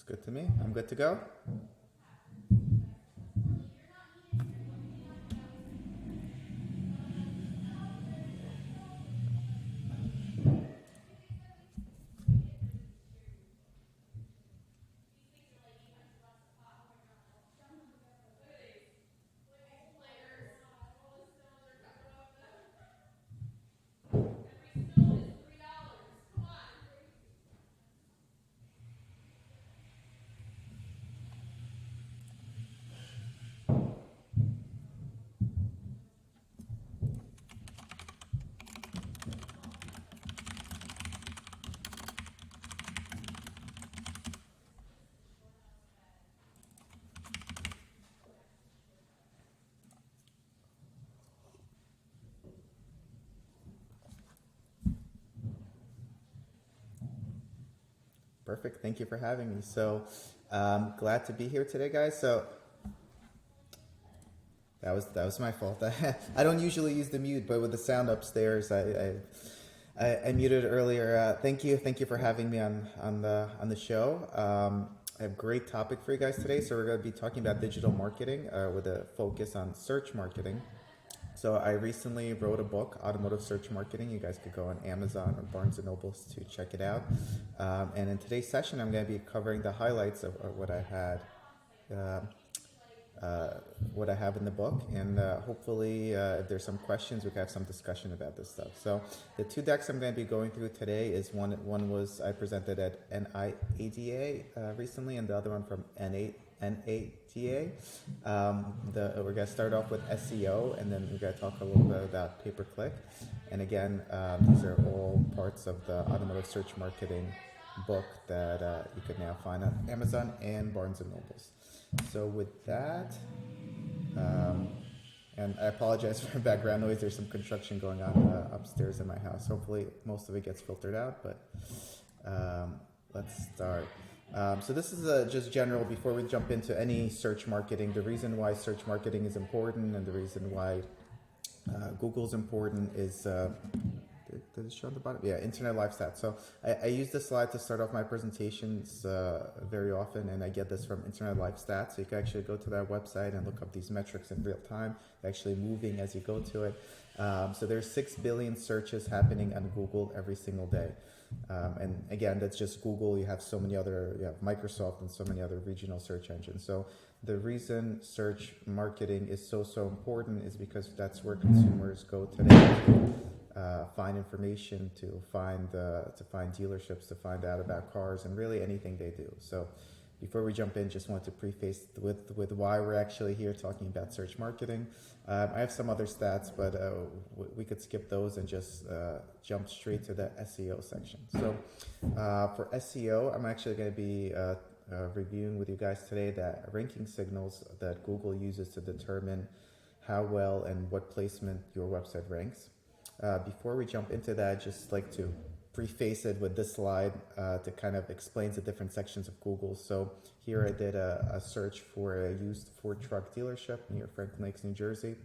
Looks good to me. I'm good to go. Perfect. Thank you for having me. So, glad to be here today, guys. So, that was my fault. I don't usually use the mute, but with the sound upstairs, I muted earlier. Thank you for having me on the show. I have a great topic for you guys today. So we're going to be talking about digital marketing with a focus on search marketing. So I recently wrote a book, Automotive Search Marketing. You guys could go on Amazon or Barnes & Nobles to check it out. And in today's session, I'm going to be covering the highlights of what I had, what I have in the book. And hopefully, if there's some questions, we can have some discussion about this stuff. So the two decks I'm going to be going through today is one was I presented at NIADA recently, and the other one from NADA. We're going to start off with SEO, and then we're going to talk a little bit about pay-per-click. And again, these are all parts of the Automotive Search Marketing book that you can now find on Amazon and Barnes & Nobles. So with that, and I apologize for background noise. There's some construction going on upstairs in my house. Hopefully most of it gets filtered out, but let's start. So this is just general before we jump into any search marketing. The reason why search marketing is important and the reason why Google's important is, did it show on the bottom? Yeah, Internet Live Stats. So I use this slide to start off my presentations very often, and I get this from Internet Live Stats. So you can actually go to that website and look up these metrics in real time, actually moving as you go to it. So there's 6 billion searches happening on Google every single day. And again, that's just Google. You have so many other, you have Microsoft and so many other regional search engines. So the reason search marketing is so important is because that's where consumers go today to find information, to find dealerships, to find out about cars, and really anything they do. So before we jump in, just want to preface with why we're actually here talking about search marketing. I have some other stats, but we could skip those and just jump straight to the SEO section. So for SEO, I'm actually going to be reviewing with you guys today that ranking signals that Google uses to determine how well and what placement your website ranks. Before we jump into that, I'd just like to preface it with this slide to kind of explain the different sections of Google. So here I did a search for a used Ford truck dealership near Franklin Lakes, New Jersey,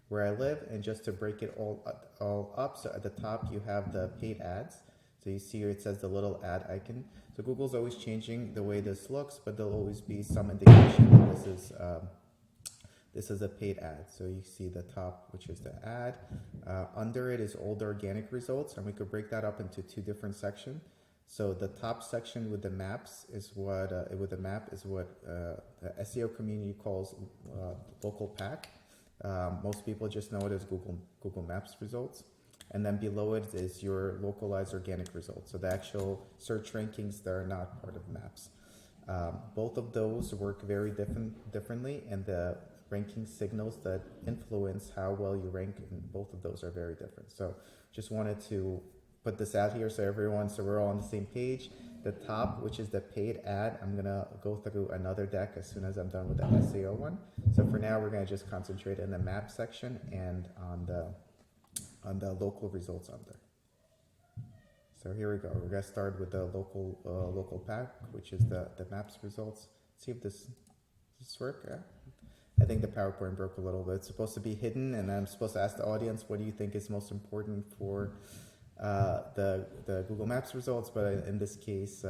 where I live. And just to break it all up, so at the top you have the paid ads. So you see here it says the little ad icon. So Google's always changing the way this looks, but there'll always be some indication that this is a paid ad. So you see the top, which is the ad. Under it is all the organic results, and we could break that up into two different sections. So the top section with the maps is what the SEO community calls local pack. Most people just know it as Google Maps results. And then below it is your localized organic results. So the actual search rankings that are not part of maps. Both of those work very differently, and the ranking signals that influence how well you rank in both of those are very different. So just wanted to put this out here so we're all on the same page. The top, which is the paid ad, I'm gonna go through another deck as soon as I'm done with the SEO one. So for now, we're gonna just concentrate in the map section and on the local results under. So here we go. We're gonna start with the local pack, which is the maps results. See if this work. Yeah. I think the PowerPoint broke a little bit. It's supposed to be hidden, and I'm supposed to ask the audience, what do you think is most important for the Google Maps results? But in this case,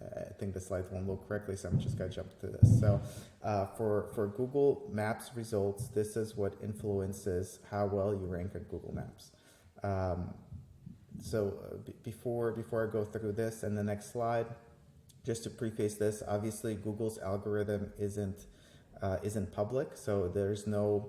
I think the slides won't load correctly, so I'm just going to jump to this. So for Google Maps results, this is what influences how well you rank on Google Maps. Before I go through this and the next slide, just to preface this, obviously Google's algorithm isn't public, so there's no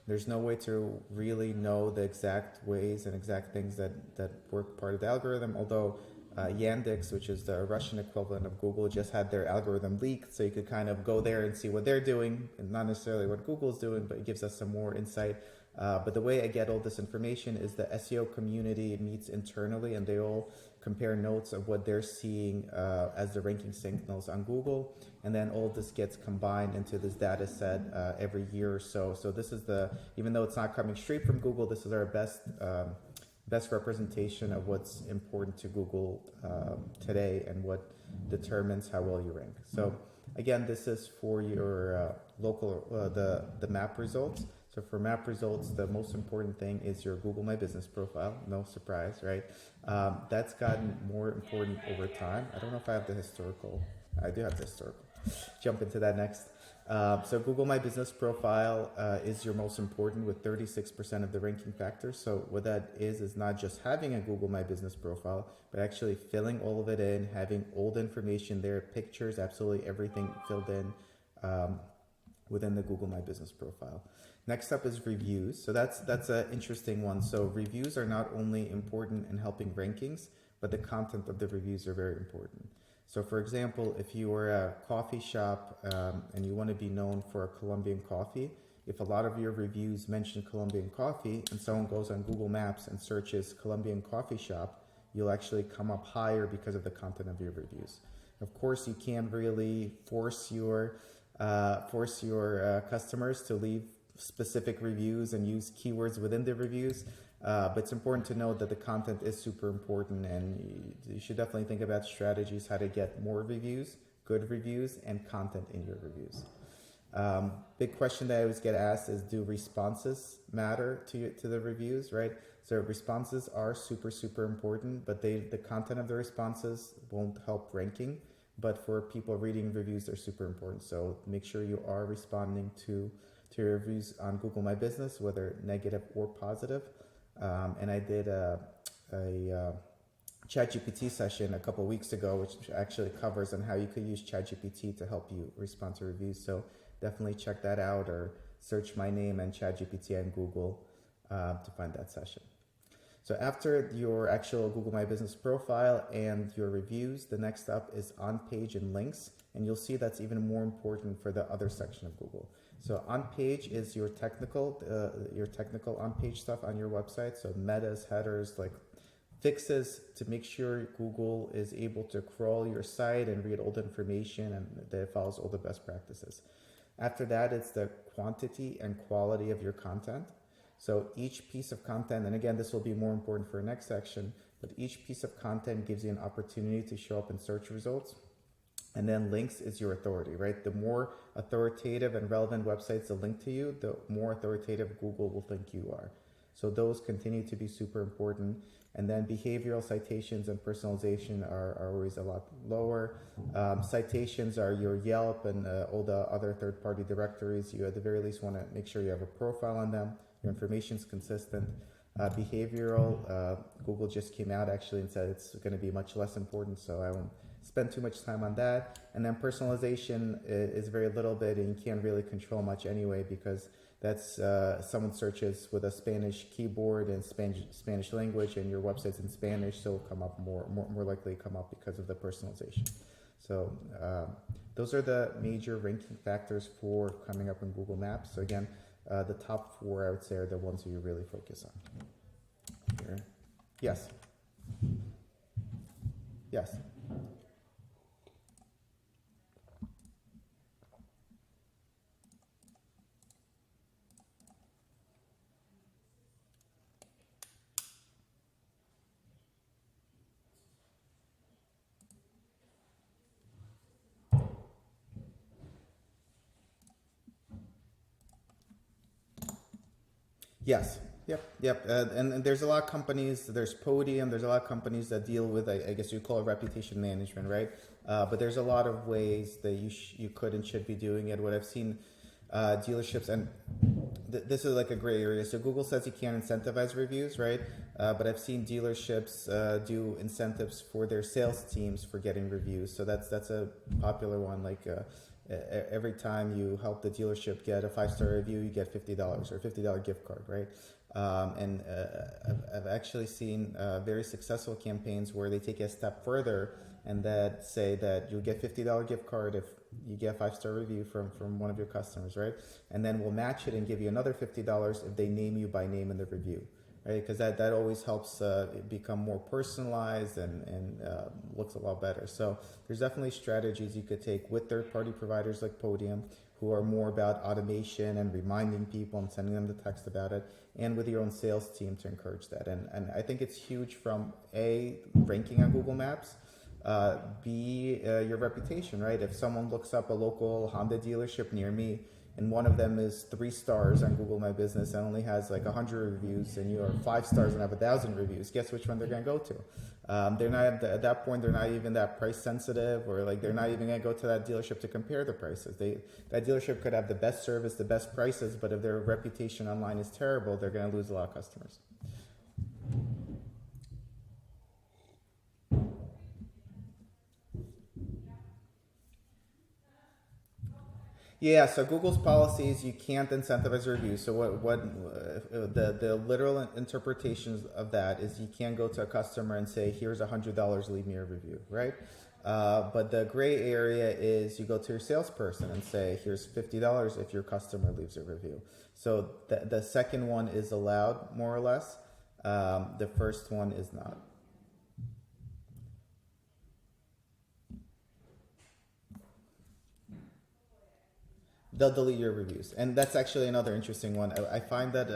way to really know the exact ways and exact things that work part of the algorithm, although Yandex, which is the Russian equivalent of Google, just had their algorithm leaked, so you could kind of go there and see what they're doing, and not necessarily what Google's doing, but it gives us some more insight. But the way I get all this information is the SEO community meets internally, and they all compare notes of what they're seeing as the ranking signals on Google, and then all this gets combined into this data set every year or so. So this is even though it's not coming straight from Google, this is our best representation of what's important to Google today and what determines how well you rank. So again, this is for your local, the map results. So for map results, the most important thing is your Google My Business profile. No surprise, right? That's gotten more important over time. I don't know if I have the historical. I do have the historical. Jump into that next. So Google My Business profile is your most important with 36% of the ranking factors. So what that is not just having a Google My Business profile, but actually filling all of it in, having all the information there, pictures, absolutely everything filled in within the Google My Business profile. Next up is reviews. So that's an interesting one. So reviews are not only important in helping rankings, but the content of the reviews are very important. So for example, if you are a coffee shop and you want to be known for a Colombian coffee, if a lot of your reviews mention Colombian coffee and someone goes on Google Maps and searches Colombian coffee shop, you'll actually come up higher because of the content of your reviews. Of course, you can't really force your customers to leave specific reviews and use keywords within the reviews. But it's important to note that the content is super important, and you should definitely think about strategies how to get more reviews, good reviews, and content in your reviews. Big question that I always get asked is, do responses matter to the reviews, right? So responses are super important, but the content of the responses won't help ranking. But for people reading reviews, they're super important. So make sure you are responding to your reviews on Google My Business, whether negative or positive. And I did a ChatGPT session a couple weeks ago, which actually covers on how you could use ChatGPT to help you respond to reviews. So definitely check that out, or search my name and ChatGPT on Google to find that session. So after your actual Google My Business profile and your reviews, the next up is on-page and links. And you'll see that's even more important for the other section of Google. So on-page is your technical on-page stuff on your website. So metas, headers, like fixes to make sure Google is able to crawl your site and read all the information and that it follows all the best practices. After that, it's the quantity and quality of your content. So each piece of content, and again, this will be more important for the next section, but each piece of content gives you an opportunity to show up in search results. And then links is your authority, right? The more authoritative and relevant websites that link to you, the more authoritative Google will think you are. So those continue to be super important. And then behavioral citations and personalization are always a lot lower. Citations are your Yelp and all the other third-party directories. You at the very least want to make sure you have a profile on them. Your information is consistent. Behavioral, Google just came out actually and said it's going to be much less important, so I won't spend too much time on that. And then personalization is very little bit, and you can't really control much anyway, because that's someone searches with a Spanish keyboard and Spanish language, and your website's in Spanish, so it'll come up more likely to come up because of the personalization. So those are the major ranking factors for coming up in Google Maps. So again, the top 4 I would say are the ones you really focus on. Here. Yes. Yes. Yes. Yep. And there's a lot of companies. There's Podium. There's a lot of companies that deal with, I guess you call it reputation management, right? But there's a lot of ways that you could and should be doing it. What I've seen dealerships, and this is like a gray area. So Google says you can't incentivize reviews, right? But I've seen dealerships do incentives for their sales teams for getting reviews. So that's a popular one. Like every time you help the dealership get a 5-star review, you get $50 or a $50 gift card, right? And I've actually seen very successful campaigns where they take it a step further and that say that you'll get $50 gift card if you get a 5-star review from one of your customers, right? And then we'll match it and give you another $50 if they name you by name in the review, right? Because that always helps it become more personalized and looks a lot better. So there's definitely strategies you could take with third-party providers like Podium, who are more about automation and reminding people and sending them the text about it, and with your own sales team to encourage that. And I think it's huge from A, ranking on Google Maps, B, your reputation, right? If someone looks up a local Honda dealership near me and one of them is 3 stars on Google My Business and only has like 100 reviews, and you are 5 stars and have 1,000 reviews, guess which one they're going to go to? They're not at that point. They're not even that price sensitive, or like they're not even going to go to that dealership to compare the prices. That dealership could have the best service, the best prices, but if their reputation online is terrible, they're going to lose a lot of customers. Yeah, so Google's policy is you can't incentivize reviews. So the literal interpretations of that is you can't go to a customer and say, here's $100, leave me a review, right? But the gray area is you go to your salesperson and say, here's $50 if your customer leaves a review. So the second one is allowed, more or less. The first one is not. They'll delete your reviews, and that's actually another interesting one. I find that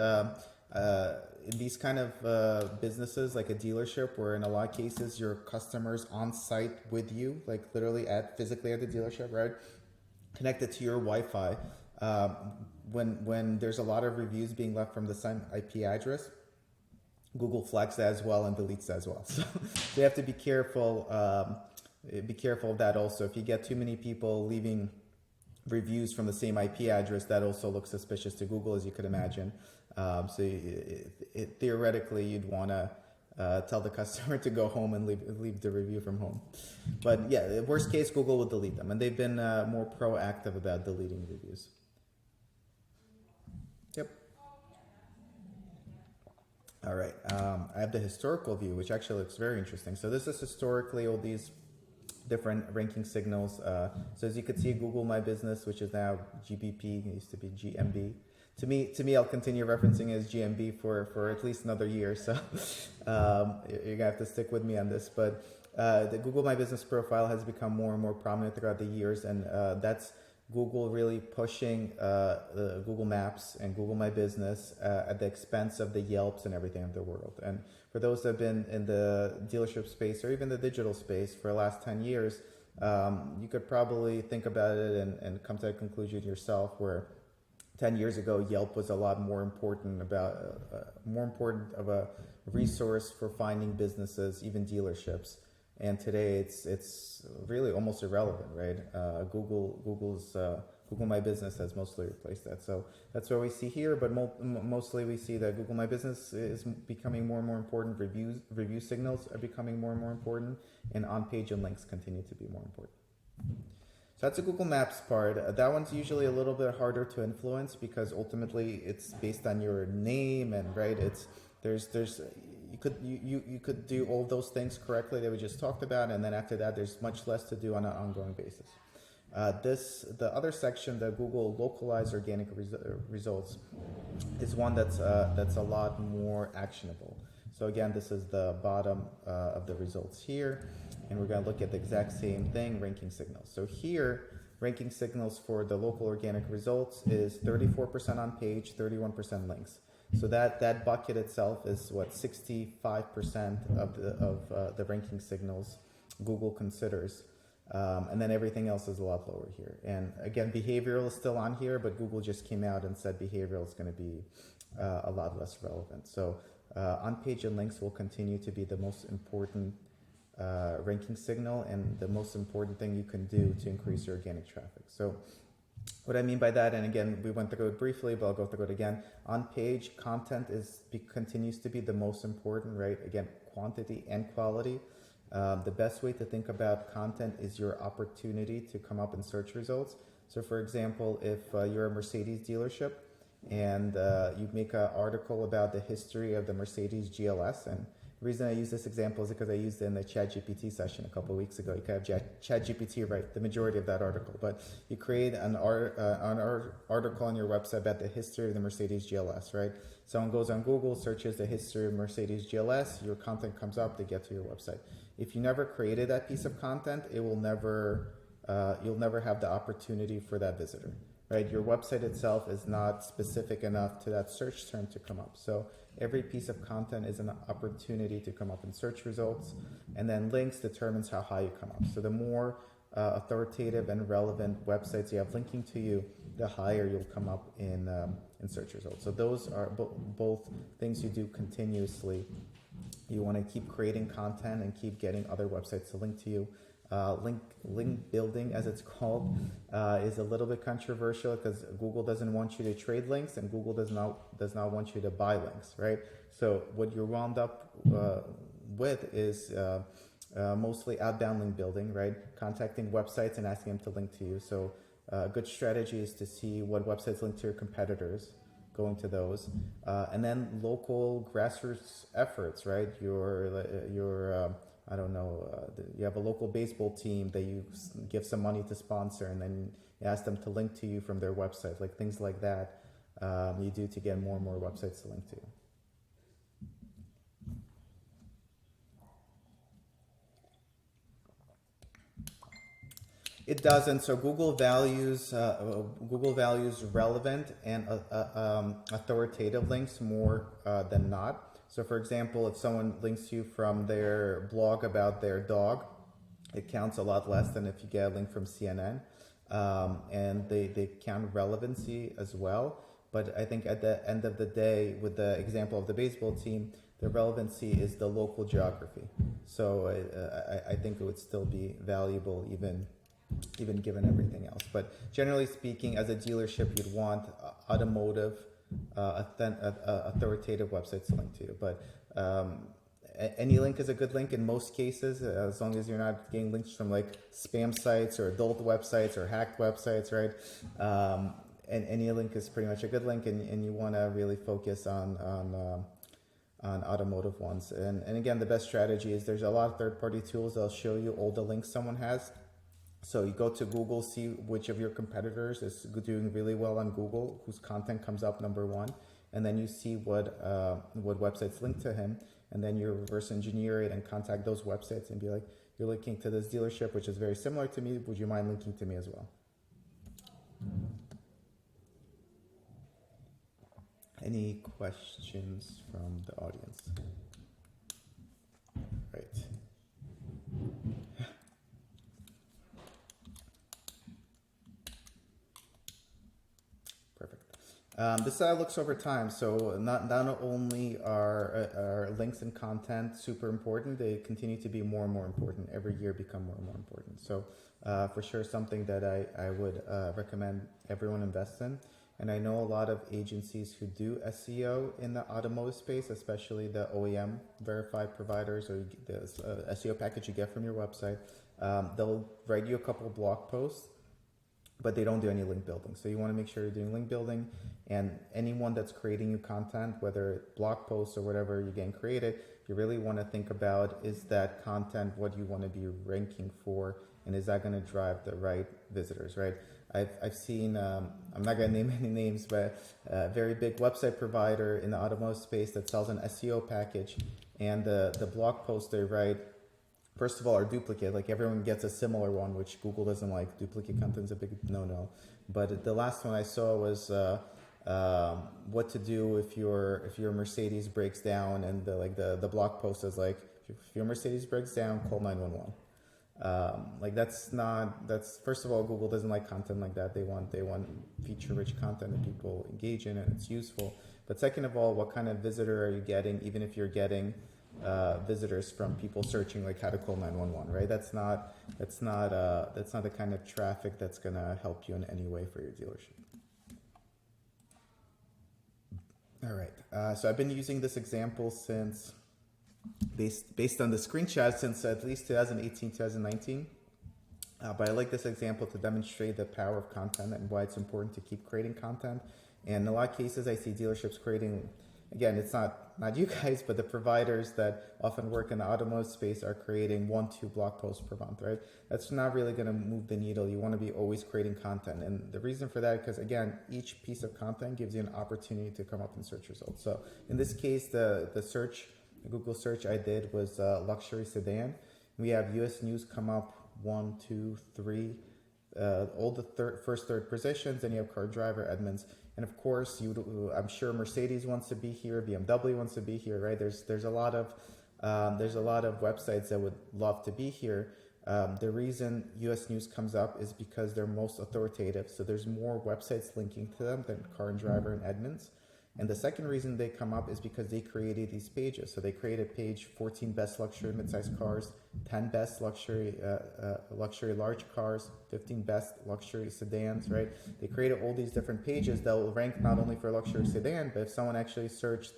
in these kind of businesses, like a dealership, where in a lot of cases your customers on site with you, like literally physically at the dealership, right, connected to your Wi-Fi. When there's a lot of reviews being left from the same IP address, Google flags that as well and deletes that as well. So you have to be careful. Be careful of that also. If you get too many people leaving reviews from the same IP address, that also looks suspicious to Google, as you could imagine. So theoretically, you'd want to tell the customer to go home and leave the review from home. But yeah, worst case, Google will delete them, and they've been more proactive about deleting reviews. Yep. All right. I have the historical view, which actually looks very interesting. So this is historically all these different ranking signals. So as you can see, Google My Business, which is now GBP, it used to be GMB. To me, I'll continue referencing it as GMB for at least another year. So you're gonna have to stick with me on this. But the Google My Business profile has become more and more prominent throughout the years, and that's Google really pushing Google Maps and Google My Business at the expense of the Yelps and everything of the world. And for those that have been in the dealership space or even the digital space for the last 10 years, you could probably think about it and come to a conclusion yourself where 10 years ago, Yelp was a lot more important of a resource for finding businesses, even dealerships. And today it's really almost irrelevant, right? Google My Business has mostly replaced that. So that's what we see here, but mostly we see that Google My Business is becoming more and more important. Review signals are becoming more and more important, and on-page and links continue to be more important. So that's the Google Maps part. That one's usually a little bit harder to influence because ultimately it's based on your name, and right, you could do all those things correctly that we just talked about, and then after that there's much less to do on an ongoing basis. The other section, the Google localized organic results, is one that's a lot more actionable. So again, this is the bottom of the results here, and we're going to look at the exact same thing, ranking signals. So here, ranking signals for the local organic results is 34% on page, 31% links. So that bucket itself is what 65% of the ranking signals Google considers. And then everything else is a lot lower here. And again, behavioral is still on here, but Google just came out and said behavioral is going to be a lot less relevant. So on-page and links will continue to be the most important ranking signal and the most important thing you can do to increase your organic traffic. So what I mean by that, and again, we went through it briefly, but I'll go through it again. On-page content continues to be the most important, right? Again, quantity and quality. The best way to think about content is your opportunity to come up in search results. So for example, if you're a Mercedes dealership and you make an article about the history of the Mercedes GLS, and the reason I use this example is because I used it in the ChatGPT session a couple of weeks ago. You can have ChatGPT write the majority of that article, but you create an article on your website about the history of the Mercedes GLS, right? Someone goes on Google, searches the history of Mercedes GLS, your content comes up, they get to your website. If you never created that piece of content, it will never, you'll never have the opportunity for that visitor, right? Your website itself is not specific enough to that search term to come up. So every piece of content is an opportunity to come up in search results, and then links determines how high you come up. So the more authoritative and relevant websites you have linking to you, the higher you'll come up in search results. So those are both things you do continuously. You want to keep creating content and keep getting other websites to link to you. Link building, as it's called, is a little bit controversial because Google doesn't want you to trade links, and Google does not want you to buy links, right? So what you're wound up with is mostly outbound link building, right? Contacting websites and asking them to link to you. So a good strategy is to see what websites link to your competitors, going to those, and then local grassroots efforts, right? I don't know, you have a local baseball team that you give some money to sponsor, and then you ask them to link to you from their website, like things like that you do to get more and more websites to link to you. It doesn't. So Google values relevant and authoritative links more than not. So for example, if someone links you from their blog about their dog, it counts a lot less than if you get a link from CNN. And they count relevancy as well. But I think at the end of the day, with the example of the baseball team, the relevancy is the local geography. So I think it would still be valuable even given everything else. But generally speaking, as a dealership, you'd want automotive, authoritative websites to link to you. But any link is a good link in most cases, as long as you're not getting links from like spam sites or adult websites or hacked websites, right? And any link is pretty much a good link, and you want to really focus on automotive ones. And again, the best strategy is there's a lot of third-party tools that'll show you all the links someone has. So you go to Google, see which of your competitors is doing really well on Google, whose content comes up number one, and then you see what websites link to him, and then you reverse engineer it and contact those websites and be like, you're linking to this dealership, which is very similar to me. Would you mind linking to me as well? Any questions from the audience? Right. This looks over time. So not only are links and content super important, they continue to be more and more important. Every year become more and more important. So for sure, something that I would recommend everyone invest in. And I know a lot of agencies who do SEO in the automotive space, especially the OEM verified providers or the SEO package you get from your website. They'll write you a couple of blog posts, but they don't do any link building. So you want to make sure you're doing link building, and anyone that's creating you content, whether blog posts or whatever you're getting created, you really want to think about, is that content what you want to be ranking for, and is that going to drive the right visitors, right? I've seen, I'm not going to name any names, but a very big website provider in the automotive space that sells an SEO package, and the blog posts they write, first of all, are duplicate. Like everyone gets a similar one, which Google doesn't like. Duplicate content's a big no-no. But the last one I saw was what to do if your Mercedes breaks down, and the blog post is like, if your Mercedes breaks down, call 911. Like that's first of all, Google doesn't like content like that. They want feature rich content that people engage in and it's useful. But second of all, what kind of visitor are you getting? Even if you're getting visitors from people searching like how to call 911, right? That's not the kind of traffic that's gonna help you in any way for your dealership. All right. So I've been using this example since based on the screenshot since at least 2018, 2019. But I like this example to demonstrate the power of content and why it's important to keep creating content. And in a lot of cases, I see dealerships creating, again, it's not you guys, but the providers that often work in the automotive space are creating 1-2 blog posts per month, right? That's not really going to move the needle. You want to be always creating content. And the reason for that, because again, each piece of content gives you an opportunity to come up in search results. So in this case, the Google search I did was luxury sedan. We have US News come up 1, 2, 3, all the first third positions, and you have car driver Edmunds. And of course, I'm sure Mercedes wants to be here, BMW wants to be here, right? There's a lot of websites that would love to be here. The reason US News comes up is because they're most authoritative. So there's more websites linking to them than Car and Driver and Edmunds. And the second reason they come up is because they created these pages. So they created page 14 best luxury midsize cars, 10 best luxury large cars, 15 best luxury sedans, right? They created all these different pages that will rank not only for luxury sedan, but if someone actually searched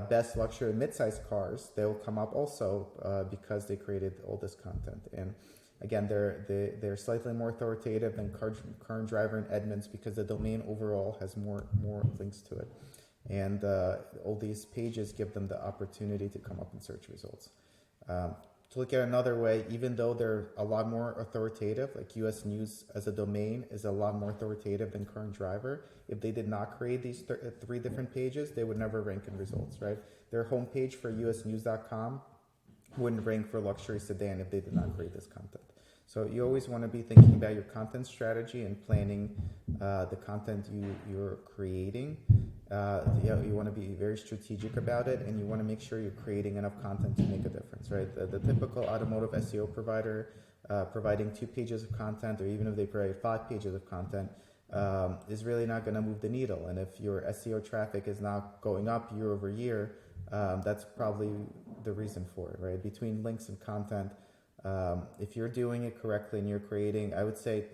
best luxury midsize cars, they will come up also because they created all this content. And again, they're slightly more authoritative than Car and Driver and Edmunds because the domain overall has more links to it. And all these pages give them the opportunity to come up in search results. To look at another way, even though they're a lot more authoritative, like US News as a domain is a lot more authoritative than Car and Driver, if they did not create these 3 different pages, they would never rank in results, right? Their homepage for usnews.com wouldn't rank for luxury sedan if they did not create this content. So you always want to be thinking about your content strategy and planning the content you're creating. You want to be very strategic about it, and you want to make sure you're creating enough content to make a difference, right? The typical automotive SEO provider providing 2 pages of content, or even if they provide 5 pages of content, is really not going to move the needle. And if your SEO traffic is not going up year over year, that's probably the reason for it, right? Between links and content, if you're doing it correctly and you're creating, I would say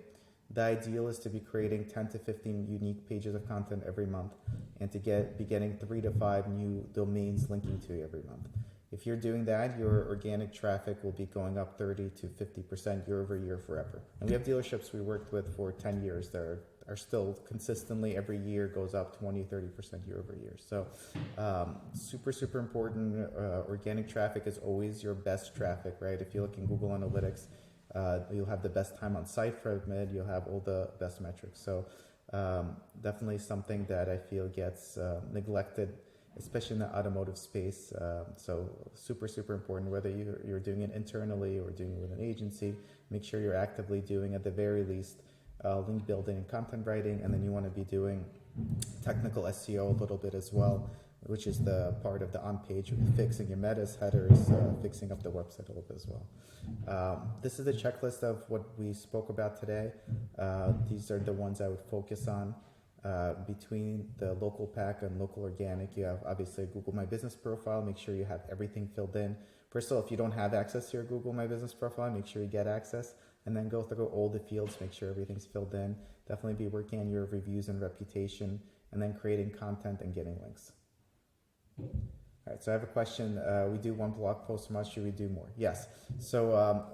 the ideal is to be creating 10 to 15 unique pages of content every month and to be getting 3 to 5 new domains linking to you every month. If you're doing that, your organic traffic will be going up 30 to 50% year over year forever. And we have dealerships we worked with for 10 years that are still consistently every year goes up 20, 30% year over year. So super important. Organic traffic is always your best traffic, right? If you look in Google Analytics, you'll have the best time on site for mid, you'll have all the best metrics. So definitely something that I feel gets neglected, especially in the automotive space. So super important, whether you're doing it internally or doing it with an agency, make sure you're actively doing at the very least link building and content writing, and then you want to be doing technical SEO a little bit as well, which is the part of the on-page, fixing your metas, headers, fixing up the website a little bit as well. This is a checklist of what we spoke about today. These are the ones I would focus on. Between the local pack and local organic, you have obviously a Google My Business profile. Make sure you have everything filled in. First of all, if you don't have access to your Google My Business profile, make sure you get access, and then go through all the fields, make sure everything's filled in. Definitely be working on your reviews and reputation, and then creating content and getting links. All right, so I have a question. We do 1 blog post a month. Should we do more? Yes. So,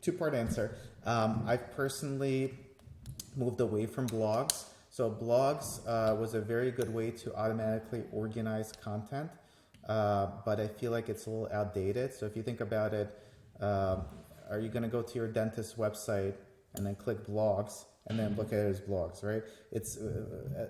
two-part answer. I've personally moved away from blogs. So blogs was a very good way to automatically organize content, but I feel like it's a little outdated. So if you think about it, are you going to go to your dentist's website and then click blogs and then look at his blogs, right? It's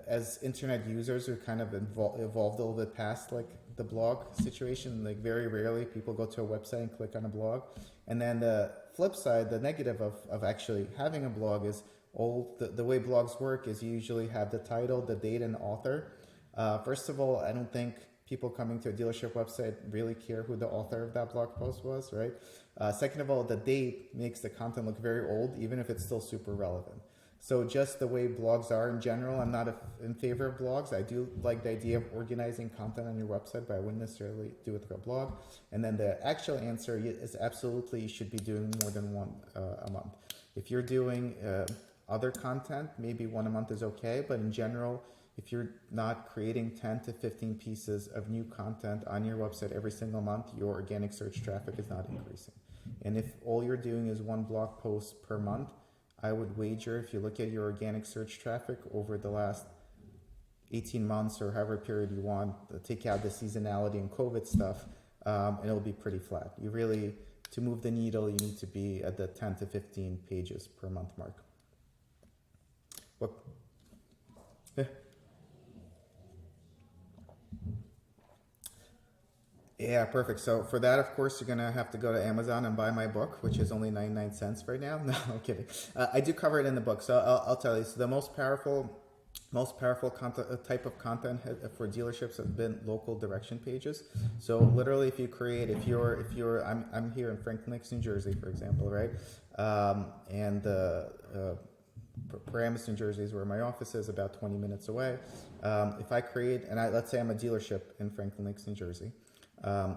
as internet users who kind of evolved a little bit past like the blog situation. Like very rarely people go to a website and click on a blog. And then the flip side, the negative of actually having a blog is all the way blogs work is you usually have the title, the date, and the author. First of all, I don't think people coming to a dealership website really care who the author of that blog post was, right? Second of all, the date makes the content look very old, even if it's still super relevant. So just the way blogs are in general, I'm not in favor of blogs. I do like the idea of organizing content on your website, but I wouldn't necessarily do it through a blog. And then the actual answer is absolutely you should be doing more than one a month. If you're doing other content, maybe one a month is okay, but in general, if you're not creating 10 to 15 pieces of new content on your website every single month, your organic search traffic is not increasing. And if all you're doing is one blog post per month, I would wager if you look at your organic search traffic over the last 18 months or however period you want, take out the seasonality and COVID stuff, and it'll be pretty flat. You really, to move the needle, you need to be at the 10 to 15 pages per month mark. What? Yeah. Yeah, perfect. So for that, of course, you're gonna have to go to Amazon and buy my book, which is only 99 cents right now. No, I'm kidding. I do cover it in the book, so I'll tell you. So the most powerful content, type of content for dealerships has been local direction pages. So literally, if you're, I'm here in Franklin Lakes, New Jersey, for example, right? Paramus, New Jersey is where my office is, about 20 minutes away. If I create, let's say I'm a dealership in Franklin Lakes, New Jersey.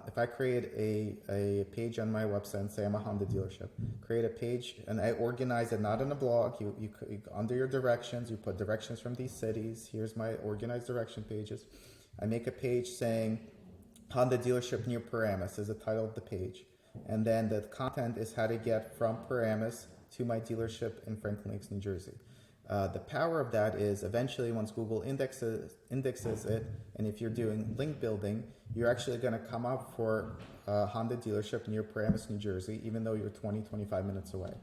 If I create a page on my website and say I'm a Honda dealership, create a page and I organize it not in a blog. You under your directions, you put directions from these cities. Here's my organized direction pages. I make a page saying Honda dealership near Paramus is the title of the page, and then the content is how to get from Paramus to my dealership in Franklin Lakes, New Jersey. The power of that is eventually once Google indexes it, and if you're doing link building, you're actually going to come up for a Honda dealership near Paramus, New Jersey, even though you're 20-25 minutes away.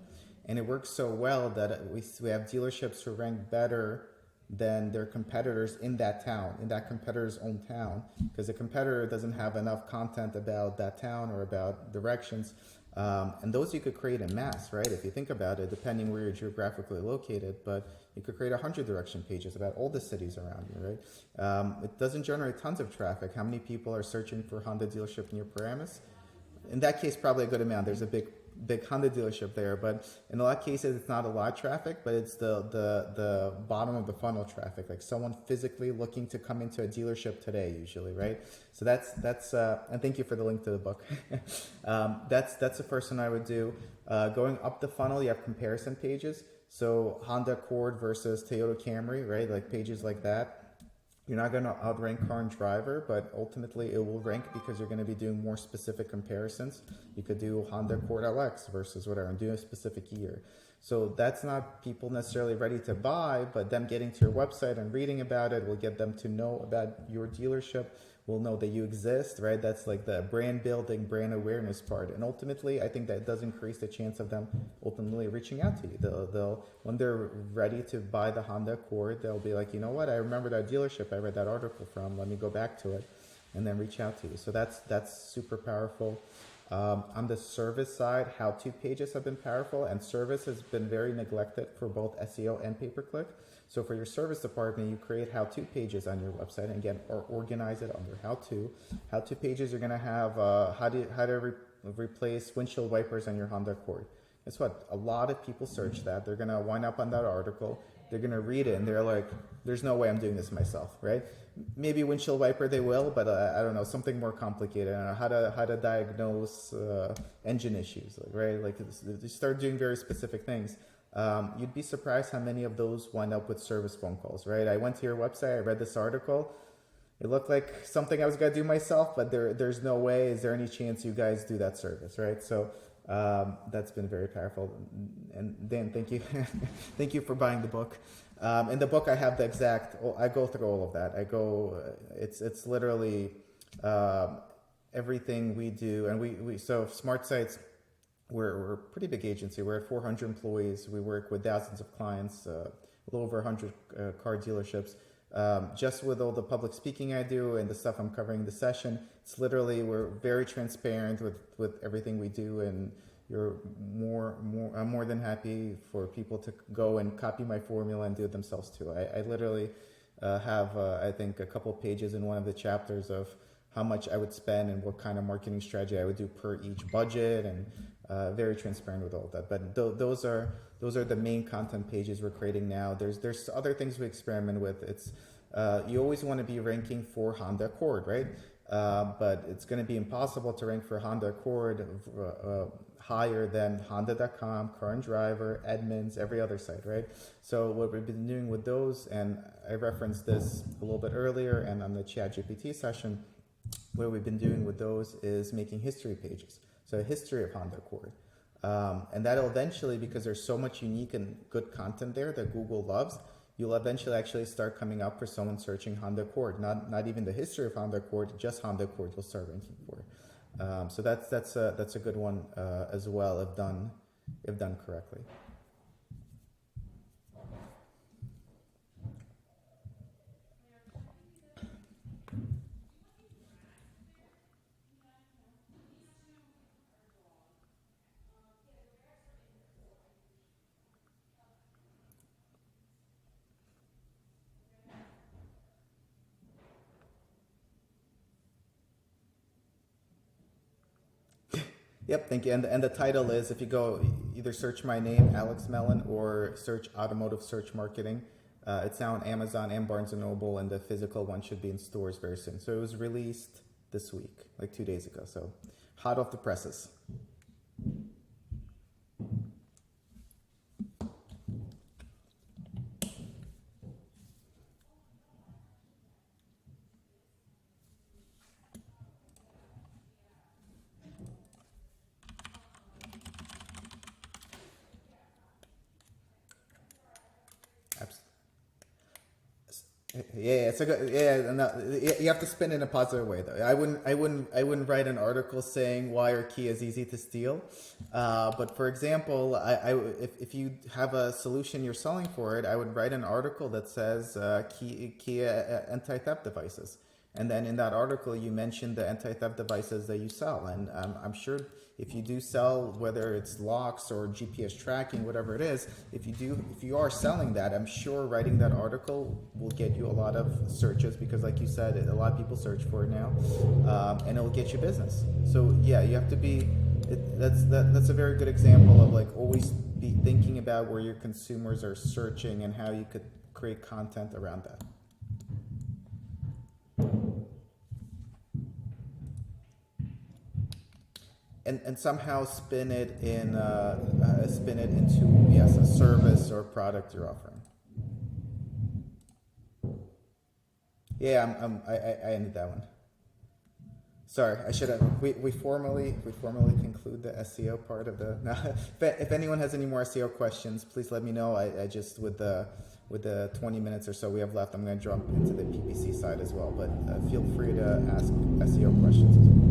And it works so well that we have dealerships who rank better than their competitors in that town, in that competitor's own town, because the competitor doesn't have enough content about that town or about directions. And those you could create in mass, right? If you think about it, depending where you're geographically located, but you could create 100 direction pages about all the cities around you, right? It doesn't generate tons of traffic. How many people are searching for Honda dealership near Paramus? In that case, probably a good amount. There's a big Honda dealership there, but in a lot of cases, it's not a lot of traffic, but it's the bottom of the funnel traffic, like someone physically looking to come into a dealership today, usually, right? So that's and thank you for the link to the book. That's the first one I would do. Going up the funnel, you have comparison pages. So Honda Accord versus Toyota Camry, right? Like pages like that. You're not going to outrank car and driver, but ultimately it will rank because you're going to be doing more specific comparisons. You could do Honda Accord LX versus whatever and do a specific year. So that's not people necessarily ready to buy, but them getting to your website and reading about it will get them to know about your dealership, will know that you exist, right? That's like the brand building, brand awareness part. And ultimately, I think that does increase the chance of them ultimately reaching out to you. They'll when they're ready to buy the Honda Accord, they'll be like, you know what? I remember that dealership I read that article from. Let me go back to it and then reach out to you. So that's super powerful. On the service side, how-to pages have been powerful, and service has been very neglected for both SEO and pay-per-click. So for your service department, you create how-to pages on your website, and again, or organize it under how-to. How-to pages, you're going to have how to replace windshield wipers on your Honda Accord. Guess what? A lot of people search that. They're going to wind up on that article. They're going to read it, and they're like, there's no way I'm doing this myself, right? Maybe windshield wiper they will, but I don't know, something more complicated. I don't know how to diagnose engine issues, right? Like you start doing very specific things. You'd be surprised how many of those wind up with service phone calls, right? I went to your website, I read this article. It looked like something I was going to do myself, but there's no way. Is there any chance you guys do that service, right? So that's been very powerful. And Dan, thank you. Thank you for buying the book. In the book, I have the exact, I go through all of that. It's literally everything we do. And so SmartSites, we're a pretty big agency. We're at 400 employees. We work with thousands of clients, a little over 100 car dealerships. Just with all the public speaking I do and the stuff I'm covering in the session, it's literally, we're very transparent with everything we do, and I'm more than happy for people to go and copy my formula and do it themselves too. I literally have, I think, a couple pages in one of the chapters of how much I would spend and what kind of marketing strategy I would do per each budget, and very transparent with all that. But those are the main content pages we're creating now. There's other things we experiment with. It's you always want to be ranking for Honda Accord, right? But it's going to be impossible to rank for Honda Accord higher than Honda.com, Car and Driver, Edmunds, every other site, right? So what we've been doing with those, and I referenced this a little bit earlier and on the ChatGPT session, what we've been doing with those is making history pages. So a history of Honda Accord. And that'll eventually, because there's so much unique and good content there that Google loves, you'll eventually actually start coming up for someone searching Honda Accord. Not even the history of Honda Accord, just Honda Accord you'll start ranking for. So that's a good one as well if done correctly. Yep, thank you. And the title is, if you go either search my name, Alex Melen, or search Automotive Search Marketing, it's now on Amazon and Barnes & Noble, and the physical one should be in stores very soon. So it was released this week, like 2 days ago. So hot off the presses. Yeah, it's a good. Yeah, no, you have to spin it in a positive way, though. I wouldn't write an article saying why are Kias easy to steal. But for example, if you have a solution you're selling for it, I would write an article that says Kia anti-theft devices, and then in that article you mention the anti-theft devices that you sell, and I'm sure if you do sell, whether it's locks or GPS tracking, whatever it is, if you are selling that, I'm sure writing that article will get you a lot of searches, because like you said, a lot of people search for it now, and it will get you business. So yeah, you have to be, that's a very good example of like always be thinking about where your consumers are searching and how you could create content around that. And somehow spin it into yes, a service or product you're offering. Yeah, I ended that one. Sorry, I should have. We formally conclude the SEO part of the. No, if anyone has any more SEO questions, please let me know. I just with the 20 minutes or so we have left, I'm going to jump into the PPC side as well. But feel free to ask SEO questions as well.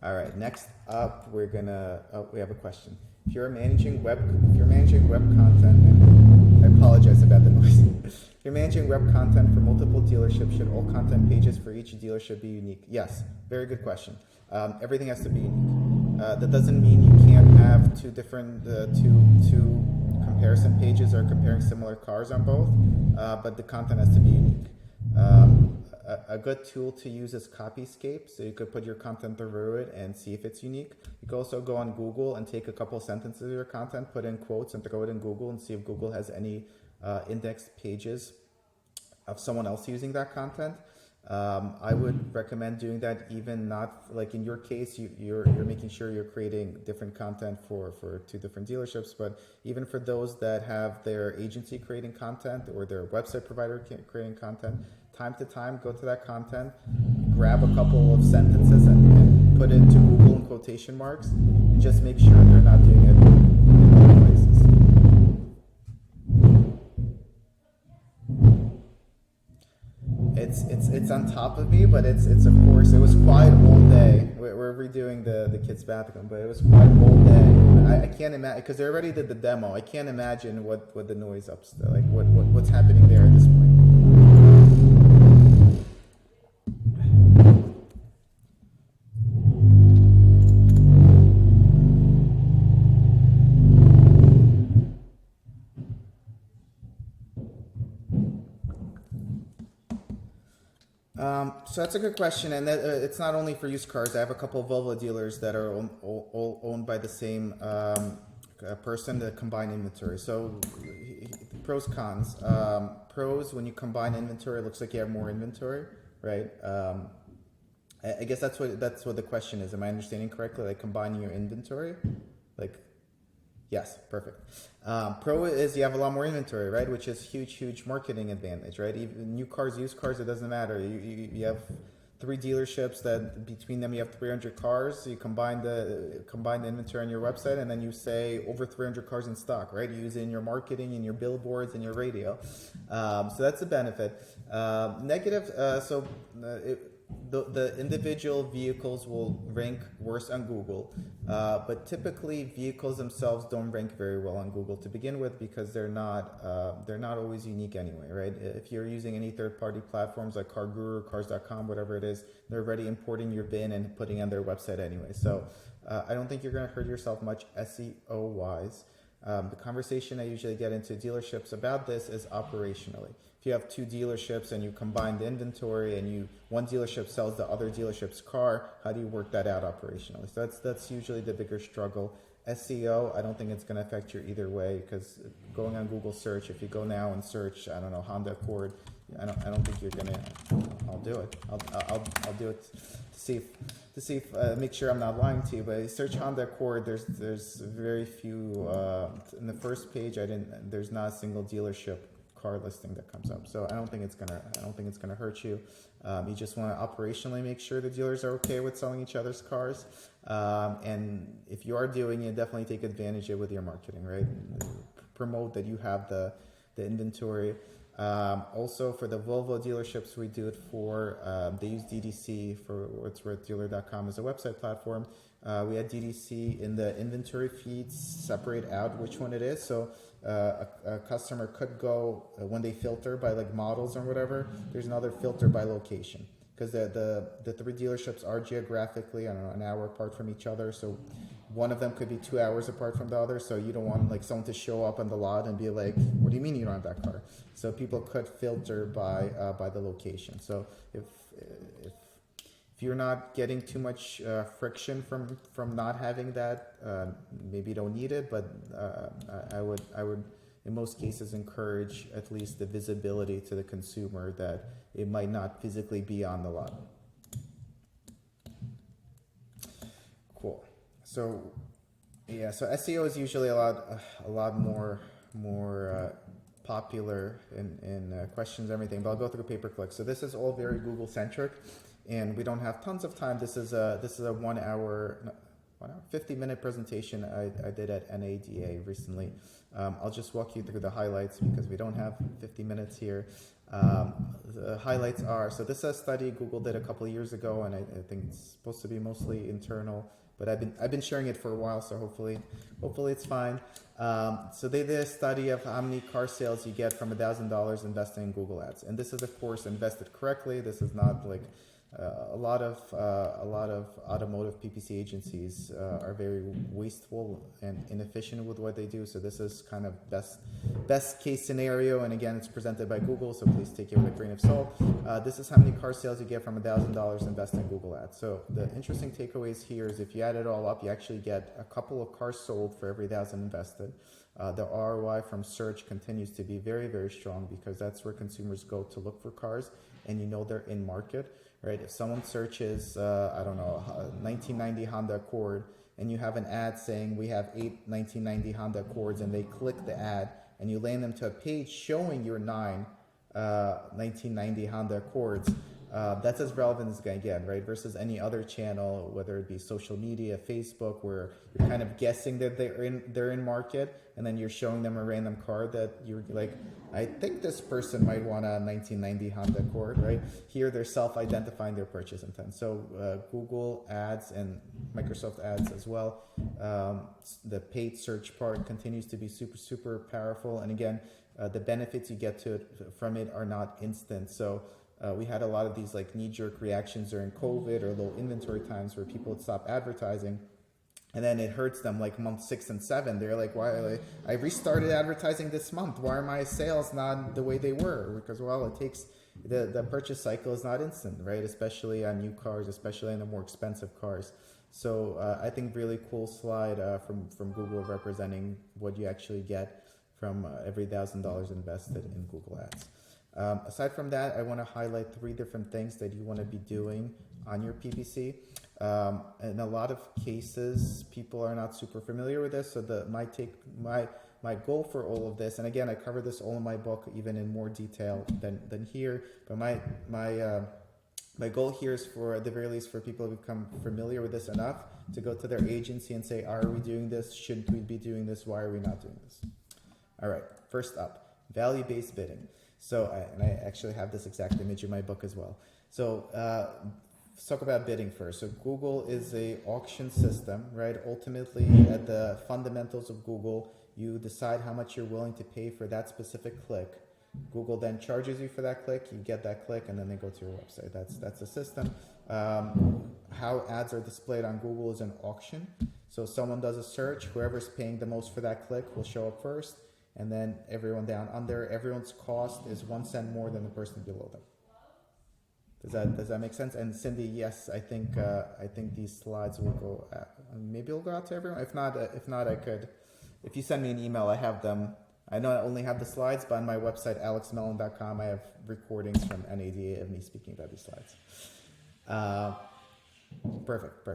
All right, next up, we have a question. If you're managing web content, and I apologize about the noise. If you're managing web content for multiple dealerships, should all content pages for each dealership be unique? Yes, very good question. Everything has to be unique. That doesn't mean you can't have two comparison pages or comparing similar cars on both, but the content has to be unique. A good tool to use is Copyscape, so you could put your content through it and see if it's unique. You could also go on Google and take a couple sentences of your content, put in quotes, and throw it in Google and see if Google has any indexed pages of someone else using that content. I would recommend doing that, even not like in your case, you're making sure you're creating different content for two different dealerships, but even for those that have their agency creating content or their website provider creating content, time to time, go to that content, grab a couple of sentences and put it into Google in quotation marks, and just make sure they're not doing it in other places. It's on top of me, but it's of course, it was quiet all day. We're redoing the kids' bathroom, but it was quiet all day. I can't imagine, because they already did the demo. I can't imagine what the noise upstairs, like what's happening there at this point. So that's a good question, and that, it's not only for used cars. I have a couple of Volvo dealers that are all owned by the same person that combine inventory. So pros, cons. Pros, when you combine inventory, it looks like you have more inventory, right? I guess that's what the question is. Am I understanding correctly? Like combining your inventory, like. Yes, perfect. Pro is you have a lot more inventory, right? Which is huge marketing advantage, right? Even new cars, used cars, it doesn't matter. You have 3 dealerships that between them you have 300 cars. You combine the inventory on your website, and then you say over 300 cars in stock, right? You use it in your marketing, in your billboards, in your radio. So that's a benefit. Negative. The individual vehicles will rank worse on Google, but typically vehicles themselves don't rank very well on Google to begin with because they're not always unique anyway, right? If you're using any third-party platforms like CarGuru, Cars.com, whatever it is, they're already importing your VIN and putting it on their website anyway. So I don't think you're going to hurt yourself much SEO-wise. The conversation I usually get into dealerships about this is operationally. If you have 2 dealerships and you combine the inventory and one dealership sells the other dealership's car, how do you work that out operationally? So that's usually the bigger struggle. SEO, I don't think it's going to affect you either way because going on Google search, if you go now and search, I don't know, Honda Accord, I don't think you're going to. I'll do it. I'll do it to see if make sure I'm not lying to you. But search Honda Accord. There's very few in the first page. There's not a single dealership car listing that comes up. So I don't think it's gonna hurt you. You just want to operationally make sure the dealers are okay with selling each other's cars. And if you are doing it, definitely take advantage of it with your marketing, right? Promote that you have the inventory. Also for the Volvo dealerships, we do it for, they use DDC for what's worth dealer.com as a website platform. We had DDC in the inventory feeds, separate out which one it is. So a customer could go when they filter by like models or whatever, there's another filter by location because the 3 dealerships are geographically, I don't know, an hour apart from each other. So one of them could be 2 hours apart from the other. So you don't want like someone to show up on the lot and be like, what do you mean you don't have that car? So people could filter by the location. So if you're not getting too much friction from not having that, maybe you don't need it, but I would in most cases encourage at least the visibility to the consumer that it might not physically be on the lot. Cool. So yeah, so SEO is usually a lot more popular in questions and everything, but I'll go through pay-per-click. So this is all very Google centric. And we don't have tons of time. This is a 1 hour, 50-minute presentation I did at NADA recently. I'll just walk you through the highlights because we don't have 50 minutes here. The highlights are, so this is a study Google did a couple of years ago, and I think it's supposed to be mostly internal, but I've been sharing it for a while, so hopefully it's fine. So they did a study of how many car sales you get from $1,000 investing in Google Ads, and this is of course invested correctly. This is not like a lot of automotive PPC agencies are very wasteful and inefficient with what they do. So this is kind of best case scenario. And again, it's presented by Google, so please take it with a grain of salt. This is how many car sales you get from $1,000 invested in Google Ads. So the interesting takeaways here is if you add it all up, you actually get a couple of cars sold for every 1,000 invested. The ROI from search continues to be very, very strong because that's where consumers go to look for cars, and you know they're in market. Right? If someone searches, 1990 Honda Accord, and you have an ad saying we have 8 1990 Honda Accords, and they click the ad, and you land them to a page showing your 9 1990 Honda Accords, that's as relevant as it's going to get, right? Versus any other channel, whether it be social media, Facebook, where you're kind of guessing that they're in market, and then you're showing them a random car that you're like, I think this person might want a 1990 Honda Accord, right? Here they're self-identifying their purchase intent. So Google Ads and Microsoft Ads as well. The paid search part continues to be super, super powerful. And again, the benefits you get from it are not instant. So we had a lot of these like knee-jerk reactions during COVID or low inventory times where people would stop advertising. And then it hurts them like month 6 and 7. They're like, why? I restarted advertising this month. Why are my sales not the way they were? Because, well, it The purchase cycle is not instant, right? Especially on new cars, especially on the more expensive cars. So I think really cool slide from Google representing what you actually get from every $1,000 invested in Google Ads. Aside from that, I want to highlight 3 different things that you want to be doing on your PPC. In a lot of cases, people are not super familiar with this. So my goal for all of this, and again, I cover this all in my book, even in more detail than here. But my goal here is, for at the very least, for people to become familiar with this enough to go to their agency and say, are we doing this? Shouldn't we be doing this? Why are we not doing this? All right, first up, value-based bidding. So, I actually have this exact image in my book as well. So let's talk about bidding first. So Google is a auction system, right? Ultimately, at the fundamentals of Google, you decide how much you're willing to pay for that specific click. Google then charges you for that click, you get that click, and then they go to your website. That's the system. How ads are displayed on Google is an auction. So someone does a search, whoever's paying the most for that click will show up first, and then everyone down under, everyone's cost is 1 cent more than the person below them. Does that make sense? And Cindy, yes, I think these slides will go. Maybe it'll go out to everyone. If not, I could. If you send me an email, I have them. I know I only have the slides, but on my website, alexmelen.com, I have recordings from NADA of me speaking about these slides. Perfect.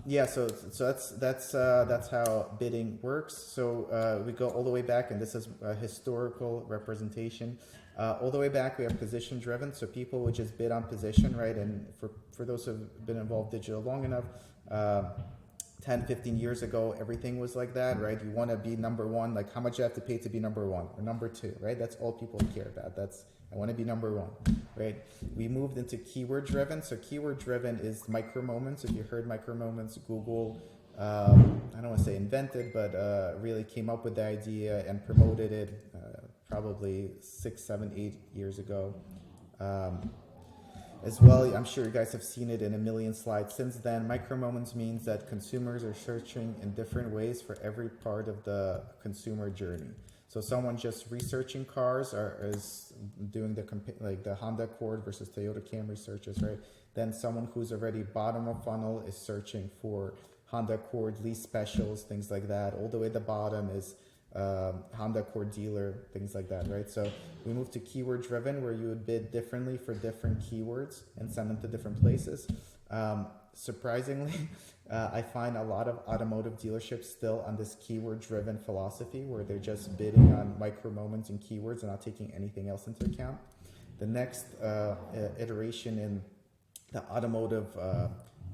Yeah, so that's how bidding works. So we go all the way back, and this is a historical representation. All the way back, we have position driven, so people would just bid on position, right? And for those who have been involved digital long enough, 10, 15 years ago, everything was like that, right? You want to be number one, like how much you have to pay to be number one or number two, right? That's all people care about. I want to be number one, right? We moved into keyword driven. So keyword driven is micro moments. If you heard micro moments, Google, I don't want to say invented, but really came up with the idea and promoted it probably 6, 7, 8 years ago. As well, I'm sure you guys have seen it in a million slides since then. Micro moments means that consumers are searching in different ways for every part of the consumer journey. So someone just researching cars is doing the Honda Accord versus Toyota Camry searches, right? Then someone who's already bottom of funnel is searching for Honda Accord lease specials, things like that. All the way at the bottom is Honda Accord dealer, things like that, right? So we moved to keyword driven, where you would bid differently for different keywords and send them to different places. Surprisingly, I find a lot of automotive dealerships still on this keyword driven philosophy, where they're just bidding on micro moments and keywords and not taking anything else into account. The next iteration in the automotive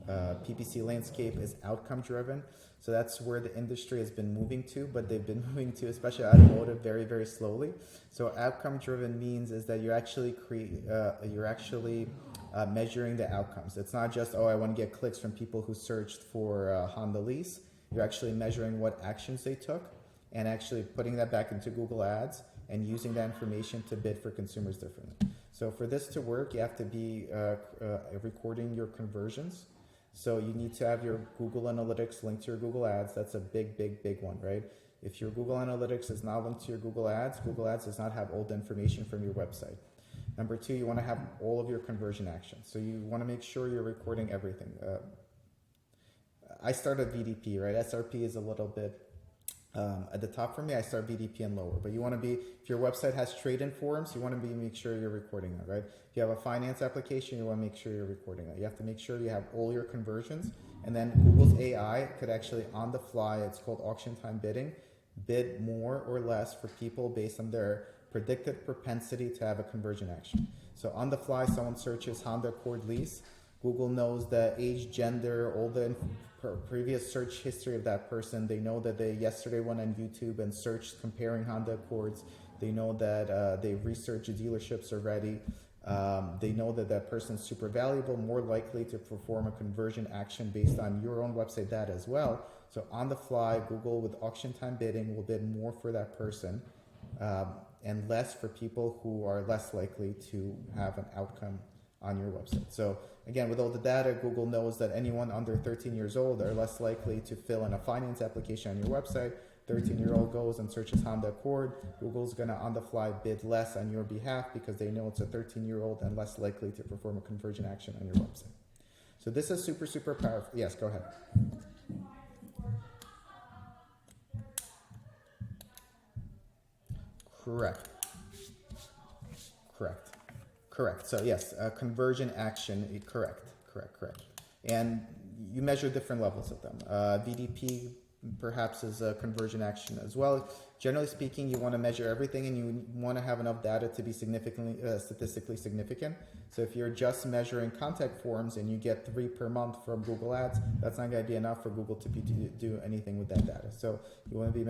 PPC landscape is outcome driven. So that's where the industry has been moving to, but they've been moving to, especially automotive, very, very slowly. So outcome-driven means is that you're actually measuring the outcomes. It's not just, I want to get clicks from people who searched for Honda lease. You're actually measuring what actions they took and actually putting that back into Google Ads and using that information to bid for consumers differently. So for this to work, you have to be recording your conversions. So you need to have your Google Analytics linked to your Google Ads. That's a big one, right? If your Google Analytics is not linked to your Google Ads does not have all the information from your website. Number 2, you want to have all of your conversion actions. So you want to make sure you're recording everything. I start at VDP, right? SRP is a little bit at the top for me. I start VDP and lower, but you want to be, if your website has trade-in forms, you want to make sure you're recording that, right? If you have a finance application, you want to make sure you're recording that. You have to make sure you have all your conversions, and then Google's AI could actually on the fly, it's called auction time bidding, bid more or less for people based on their predicted propensity to have a conversion action. So on the fly, someone searches Honda Accord lease. Google knows the age, gender, all the previous search history of that person. They know that they yesterday went on YouTube and searched comparing Honda Accords. They know that they researched dealerships already. They know that that person's super valuable, more likely to perform a conversion action based on your own website data as well. So on the fly, Google with auction time bidding will bid more for that person and less for people who are less likely to have an outcome on your website. So again, with all the data, Google knows that anyone under 13 years old are less likely to fill in a finance application on your website. 13-year-old goes and searches Honda Accord, Google's going to on the fly bid less on your behalf because they know it's a 13-year-old and less likely to perform a conversion action on your website. So this is super, super powerful. Yes, go ahead. Correct. So yes, conversion action, correct. And you measure different levels of them. VDP perhaps is a conversion action as well. Generally speaking, you want to measure everything and you want to have enough data to be statistically significant. So if you're just measuring contact forms and you get 3 per month from Google Ads, that's not going to be enough for Google to do anything with that data. So you want to be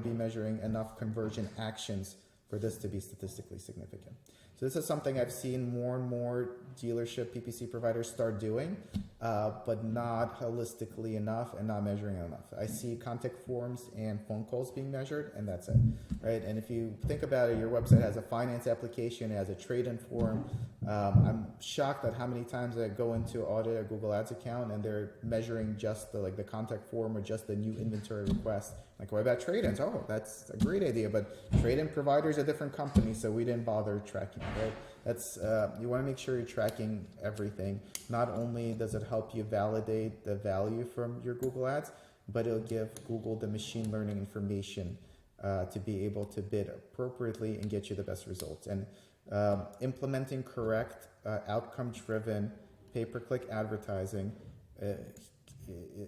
measuring enough conversion actions for this to be statistically significant. So this is something I've seen more and more dealership PPC providers start doing, but not holistically enough and not measuring enough. I see contact forms and phone calls being measured, and that's it, right? And if you think about it, your website has a finance application, it has a trade-in form. I'm shocked at how many times I go into audit a Google Ads account and they're measuring just the contact form or just the new inventory request. Like, what about trade-ins? Oh, that's a great idea, but trade-in providers are different companies, so we didn't bother tracking, right? That's you want to make sure you're tracking everything. Not only does it help you validate the value from your Google Ads, but it'll give Google the machine learning information to be able to bid appropriately and get you the best results. And implementing correct outcome-driven pay-per-click advertising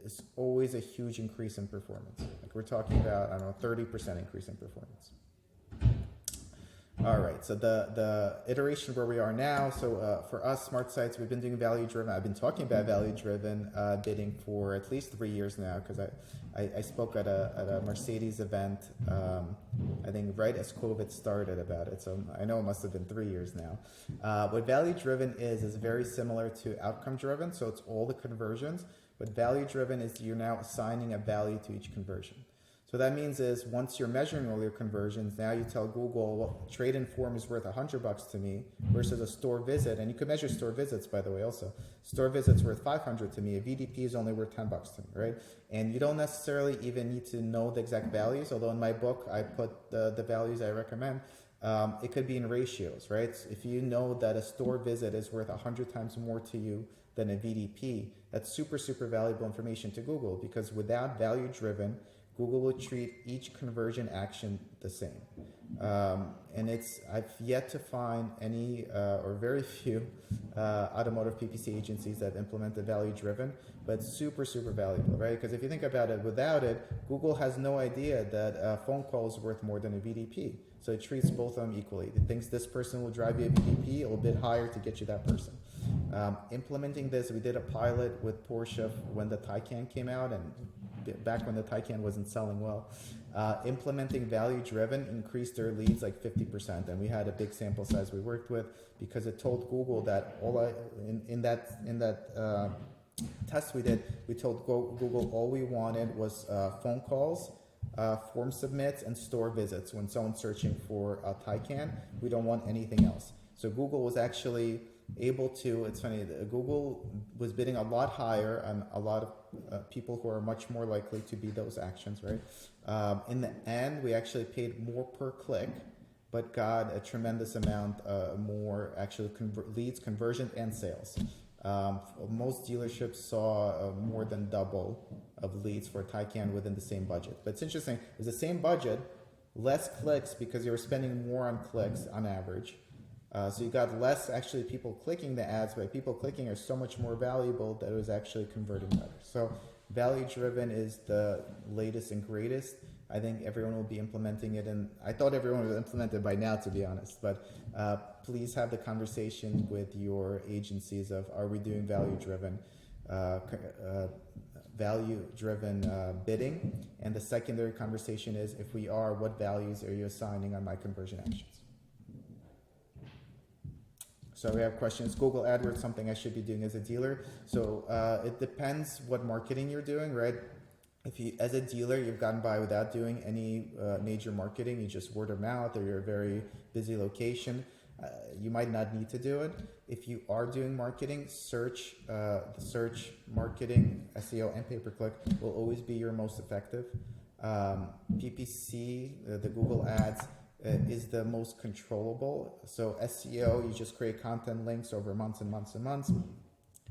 is always a huge increase in performance. Like, we're talking about, 30% increase in performance. All right, so the iteration where we are now, so for us, SmartSites, we've been doing value-driven. I've been talking about value-driven bidding for at least 3 years now, because I spoke at a Mercedes event, I think right as COVID started about it, so I know it must have been 3 years now. What value-driven is very similar to outcome-driven, so it's all the conversions. But value-driven is you're now assigning a value to each conversion. So what that means is once you're measuring all your conversions, now you tell Google, well, trade-in form is worth $100 to me versus a store visit. And you could measure store visits, by the way, also. Store visits worth $500 to me. A VDP is only worth $10 to me, right? And you don't necessarily even need to know the exact values, although in my book, I put the values I recommend. It could be in ratios, right? If you know that a store visit is worth 100 times more to you than a VDP, that's super, super valuable information to Google, because without value-driven, Google will treat each conversion action the same. And I've yet to find any or very few automotive PPC agencies that implement the value-driven, but super, super valuable, right? Because if you think about it, without it, Google has no idea that a phone call is worth more than a VDP. So it treats both of them equally. It thinks this person will drive you a VDP, it will bid higher to get you that person. Implementing this, we did a pilot with Porsche when the Taycan came out, and back when the Taycan wasn't selling well. Implementing value-driven increased their leads like 50%, and we had a big sample size we worked with, because it told Google that in that test we did, we told Google all we wanted was phone calls, form submits, and store visits when someone's searching for a Taycan. We don't want anything else. So Google was actually able to, it's funny, Google was bidding a lot higher on a lot of people who are much more likely to be those actions, right? In the end, we actually paid more per click, but got a tremendous amount more actually leads, conversion, and sales. Most dealerships saw more than double of leads for Taycan within the same budget. But it's interesting, it's the same budget, less clicks because you were spending more on clicks on average. So you got less actually people clicking the ads, but people clicking are so much more valuable that it was actually converting better. So value-driven is the latest and greatest. I think everyone will be implementing it, and I thought everyone would implement it by now, to be honest. But please have the conversation with your agencies of, are we doing value-driven bidding? And the secondary conversation is, if we are, what values are you assigning on my conversion actions? So we have questions. Google AdWords, something I should be doing as a dealer. So it depends what marketing you're doing, right? If you, as a dealer, you've gotten by without doing any major marketing, you just word of mouth, or you're a very busy location, you might not need to do it. If you are doing marketing, search, marketing, SEO, and pay-per-click will always be your most effective. PPC, the Google Ads, is the most controllable. So SEO, you just create content links over months and months and months.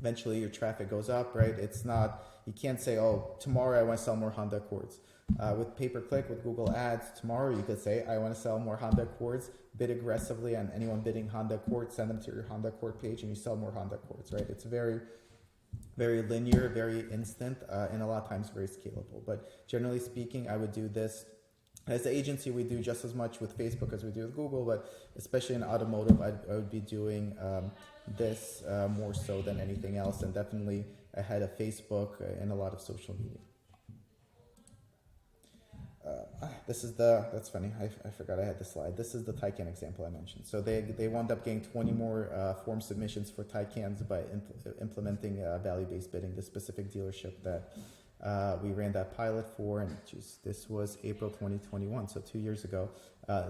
Eventually your traffic goes up, right? It's not, you can't say, oh, tomorrow I want to sell more Honda Accords. With pay-per-click, with Google Ads, tomorrow you could say, I want to sell more Honda Accords, bid aggressively on anyone bidding Honda Accord, send them to your Honda Accord page and you sell more Honda Accords, right? It's very, very linear, very instant, and a lot of times very scalable. But generally speaking, I would do this. As an agency, we do just as much with Facebook as we do with Google, but especially in automotive, I would be doing this more so than anything else, and definitely ahead of Facebook and a lot of social media. This is that's funny, I forgot I had the slide. This is the Taycan example I mentioned. So they wound up getting 20 more form submissions for Taycans by implementing value-based bidding, the specific dealership that we ran that pilot for, and this was April 2021, so 2 years ago.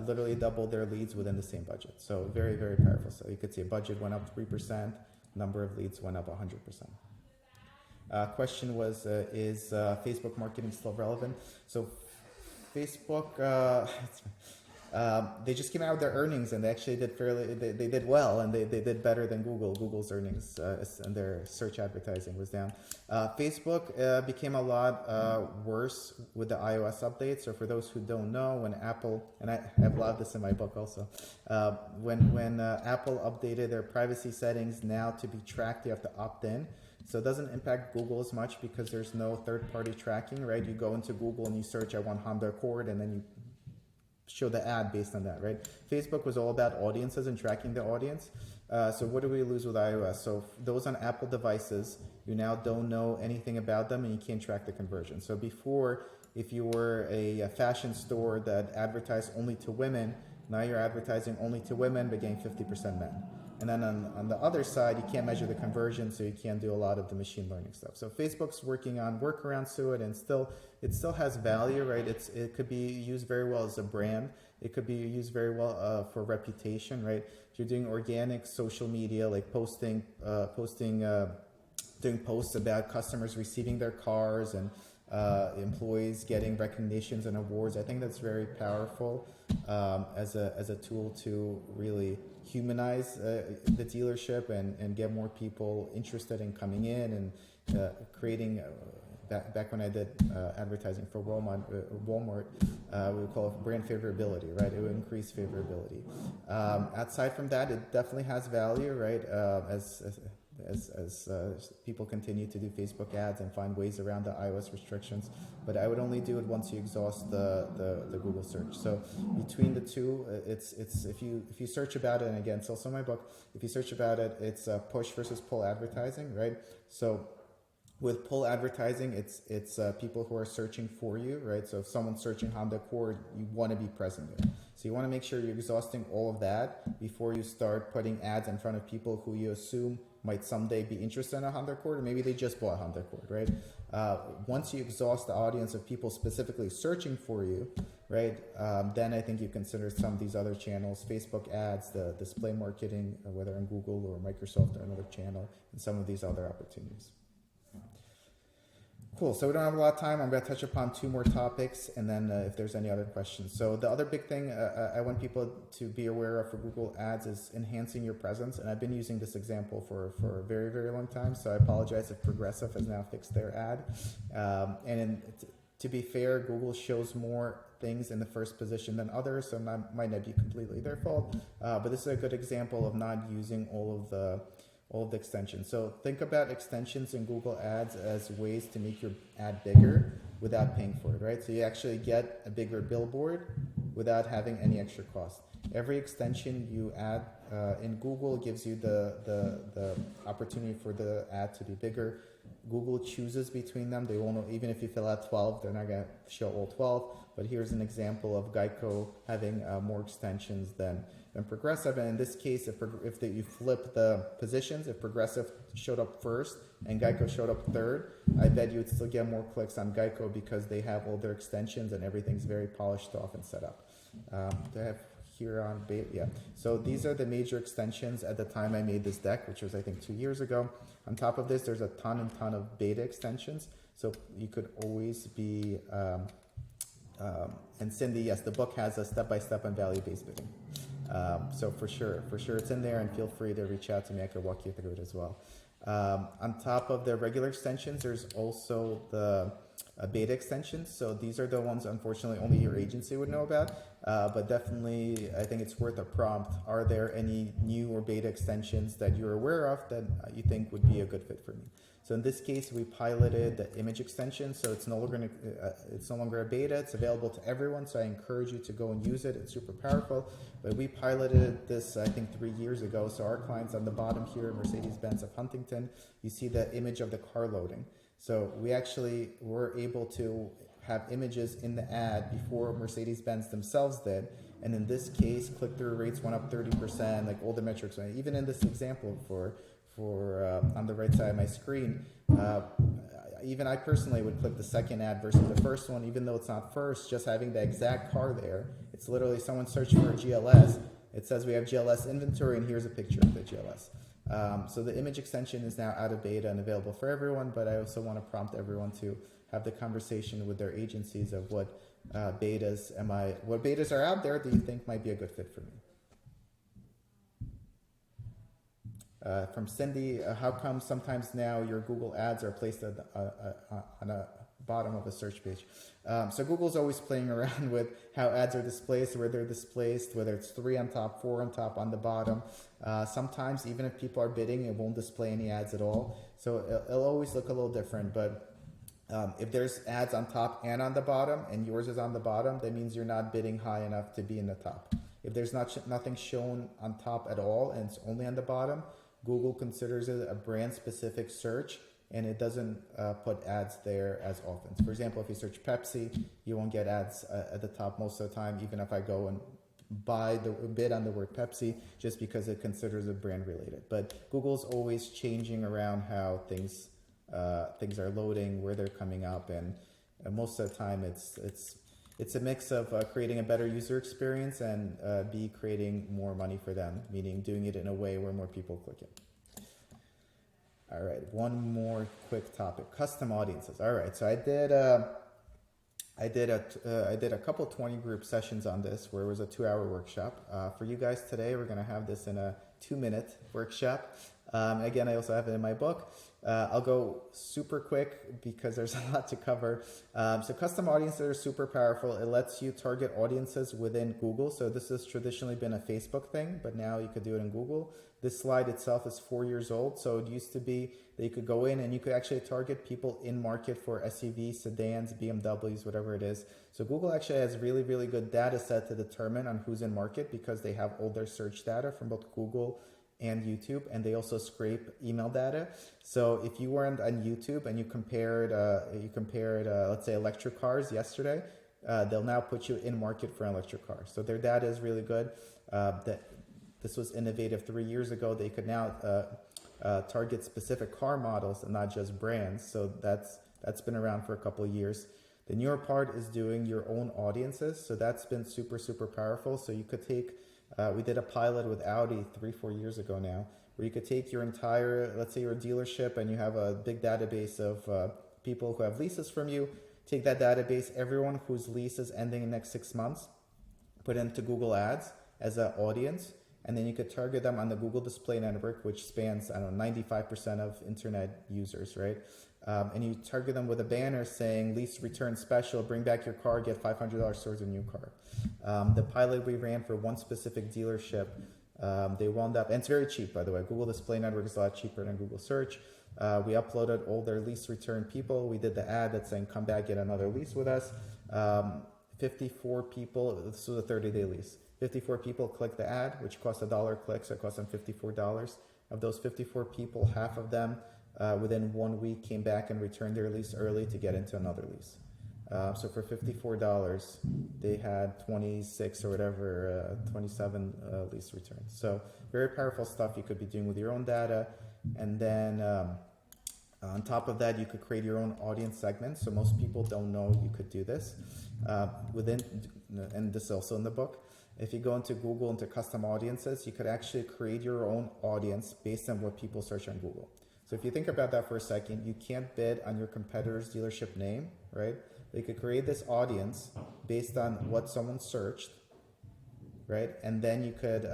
Literally doubled their leads within the same budget. So very, very powerful. So you could see a budget went up 3%, number of leads went up 100%. Question was, is Facebook marketing still relevant? So Facebook, they just came out with their earnings and they actually did they did well, and they did better than Google. Google's earnings and their search advertising was down. Facebook became a lot worse with the iOS update. So for those who don't know, when Apple, and I have a lot of this in my book also, when Apple updated their privacy settings now to be tracked, you have to opt in. So it doesn't impact Google as much because there's no third-party tracking, right? You go into Google and you search, I want Honda Accord, and then you show the ad based on that, right? Facebook was all about audiences and tracking the audience. So what do we lose with iOS? So those on Apple devices, you now don't know anything about them and you can't track the conversion. So before, if you were a fashion store that advertised only to women, now you're advertising only to women but getting 50% men. And then on the other side, you can't measure the conversion, so you can't do a lot of the machine learning stuff. So Facebook's working on workarounds to it, and it still has value, right? It could be used very well as a brand. It could be used very well for reputation, right? If you're doing organic social media, like doing posts about customers receiving their cars and employees getting recognitions and awards, I think that's very powerful as a tool to really humanize the dealership and get more people interested in coming in and creating. Back when I did advertising for Walmart, we would call it brand favorability, right? It would increase favorability. Outside from that, it definitely has value, right? As people continue to do Facebook ads and find ways around the iOS restrictions, but I would only do it once you exhaust the Google search. So between the two, it's if you search about it, and again, it's also my book. If you search about it, it's push versus pull advertising, right? So with pull advertising, it's people who are searching for you, right? So if someone's searching Honda Accord, you want to be present there. So you want to make sure you're exhausting all of that before you start putting ads in front of people who you assume might someday be interested in a Honda Accord, or maybe they just bought a Honda Accord, right? Once you exhaust the audience of people specifically searching for you, right, then I think you consider some of these other channels, Facebook ads, the display marketing, whether on Google or Microsoft or another channel, and some of these other opportunities. Cool, so we don't have a lot of time. I'm going to touch upon two more topics, and then if there's any other questions. So the other big thing I want people to be aware of for Google Ads is enhancing your presence, and I've been using this example for a very, very long time, so I apologize if Progressive has now fixed their ad. To be fair, Google shows more things in the first position than others, so it might not be completely their fault, but this is a good example of not using all of the extensions. So think about extensions in Google Ads as ways to make your ad bigger without paying for it, right? So you actually get a bigger billboard without having any extra cost. Every extension you add in Google gives you the opportunity for the ad to be bigger. Google chooses between them. They won't, even if you fill out 12, they're not going to show all 12. But here's an example of Geico having more extensions than Progressive. And in this case, if you flip the positions, if Progressive showed up first and Geico showed up third, I bet you would still get more clicks on Geico because they have all their extensions and everything's very polished off and set up. Do I have here on beta. Yeah. So these are the major extensions at the time I made this deck, which was I think 2 years ago. On top of this, there's a ton of beta extensions. So you could always be, and Cindy, yes, the book has a step-by-step on value-based bidding. So for sure it's in there, and feel free to reach out to me. I could walk you through it as well. On top of the regular extensions, there's also the beta extensions. So these are the ones, unfortunately, only your agency would know about. But definitely, I think it's worth a prompt. Are there any new or beta extensions that you're aware of that you think would be a good fit for me? So in this case, we piloted the image extension. So it's no longer a beta. It's available to everyone. So I encourage you to go and use it. It's super powerful. But we piloted this, I think, 3 years ago. So our clients on the bottom here, Mercedes-Benz of Huntington, you see the image of the car loading. So we actually were able to have images in the ad before Mercedes-Benz themselves did. And in this case, click-through rates went up 30%, like all the metrics. Even in this example for on the right side of my screen, even I personally would click the second ad versus the first one, even though it's not first, just having the exact car there. It's literally someone searching for a GLS. It says we have GLS inventory, and here's a picture of the GLS. So the image extension is now out of beta and available for everyone, but I also want to prompt everyone to have the conversation with their agencies of what betas are out there that you think might be a good fit for me. From Cindy, how come sometimes now your Google ads are placed on the bottom of a search page? So Google's always playing around with how ads are displayed, where they're displaced, whether it's 3 on top, 4 on top, on the bottom. Sometimes even if people are bidding, it won't display any ads at all. So it'll always look a little different, but if there's ads on top and on the bottom, and yours is on the bottom, that means you're not bidding high enough to be in the top. If there's nothing shown on top at all and it's only on the bottom, Google considers it a brand-specific search, and it doesn't put ads there as often. So for example, if you search Pepsi, you won't get ads at the top most of the time, even if I go and bid on the word Pepsi, just because it considers it brand-related. But Google's always changing around how things are loading, where they're coming up, and most of the time it's a mix of creating a better user experience and B, creating more money for them, meaning doing it in a way where more people click it. All right, one more quick topic: custom audiences. All right, so I did a couple 20 group sessions on this, where it was a 2-hour workshop. For you guys today, we're going to have this in a 2-minute workshop. Again, I also have it in my book. I'll go super quick because there's a lot to cover. So custom audiences are super powerful. It lets you target audiences within Google. So this has traditionally been a Facebook thing, but now you could do it in Google. This slide itself is 4 years old. So it used to be that you could go in and you could actually target people in market for SUVs, sedans, BMWs, whatever it is. So Google actually has really, really good data set to determine on who's in market, because they have all their search data from both Google and YouTube, and they also scrape email data. So if you weren't on YouTube and you compared let's say electric cars yesterday, they'll now put you in market for an electric car. So their data is really good. This was innovative 3 years ago. They could now target specific car models and not just brands. So that's been around for a couple of years. The newer part is doing your own audiences. So that's been super, super powerful. So you could take we did a pilot with Audi 3-4 years ago now, where you could take your entire, let's say you're a dealership and you have a big database of people who have leases from you. Take that database, everyone whose lease is ending in the next 6 months, put into Google Ads as an audience, and then you could target them on the Google Display Network, which spans, 95% of internet users, right? And you target them with a banner saying lease return special, bring back your car, get $500 towards a new car. The pilot we ran for one specific dealership, they wound up, and it's very cheap, by the way. Google Display Network is a lot cheaper than Google Search. We uploaded all their lease return people. We did the ad that's saying come back, get another lease with us. 54 people, this was a 30-day lease. 54 people clicked the ad, which cost $1 a click, so it cost them $54. Of those 54 people, half of them within 1 week came back and returned their lease early to get into another lease. So for $54, they had 26 or whatever, 27 lease returns. So very powerful stuff you could be doing with your own data. And then on top of that, you could create your own audience segments. So most people don't know you could do this and this is also in the book. if you go into Google into custom audiences, you could actually create your own audience based on what people search on Google. So if you think about that for a second, you can't bid on your competitor's dealership name, right? But you could create this audience based on what someone searched, right? And then you could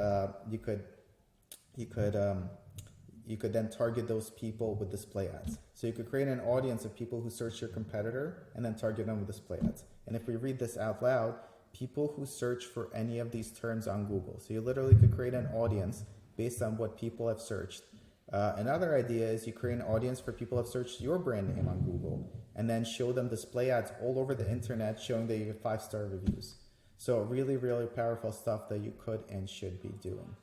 then target those people with display ads. So you could create an audience of people who search your competitor and then target them with display ads. And if we read this out loud, people who search for any of these terms on Google. So you literally could create an audience based on what people have searched. Another idea is you create an audience for people who have searched your brand name on Google and then show them display ads all over the internet showing that you have 5-star reviews. So really, really powerful stuff that you could and should be doing.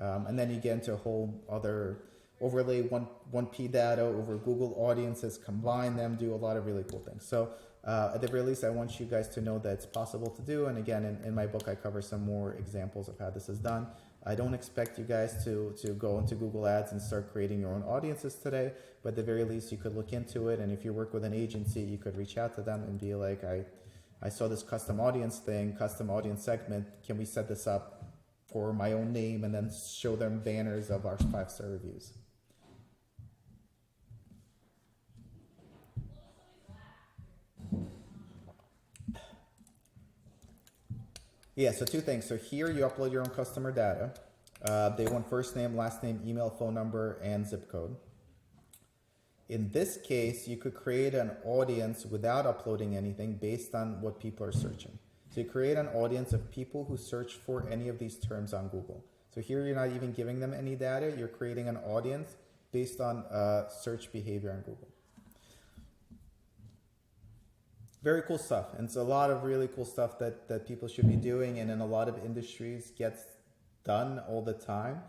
And then you get into a whole other overlay 1P data over Google audiences, combine them, do a lot of really cool things. So at the very least, I want you guys to know that it's possible to do. And again, in my book, I cover some more examples of how this is done. I don't expect you guys to go into Google Ads and start creating your own audiences today, but at the very least, you could look into it. And if you work with an agency, you could reach out to them and be like, I saw this custom audience thing, custom audience segment. Can we set this up for my own name and then show them banners of our 5-star reviews? Yeah, so 2 things. So here you upload your own customer data. They want first name, last name, email, phone number, and zip code. In this case, you could create an audience without uploading anything based on what people are searching. So you create an audience of people who search for any of these terms on Google. So here you're not even giving them any data. You're creating an audience based on search behavior on Google. Very cool stuff. And it's a lot of really cool stuff that people should be doing, and in a lot of industries gets done all the time.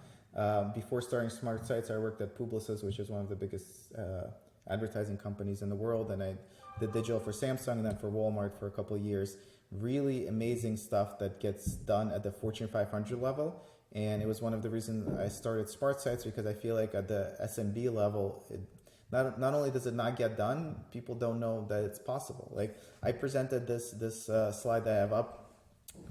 Before starting SmartSites, I worked at Publicis, which is one of the biggest advertising companies in the world, and I did digital for Samsung and then for Walmart for a couple of years. Really amazing stuff that gets done at the Fortune 500 level, and it was one of the reasons I started SmartSites, because I feel like at the SMB level, not only does it not get done, people don't know that it's possible. Like I presented this slide that I have up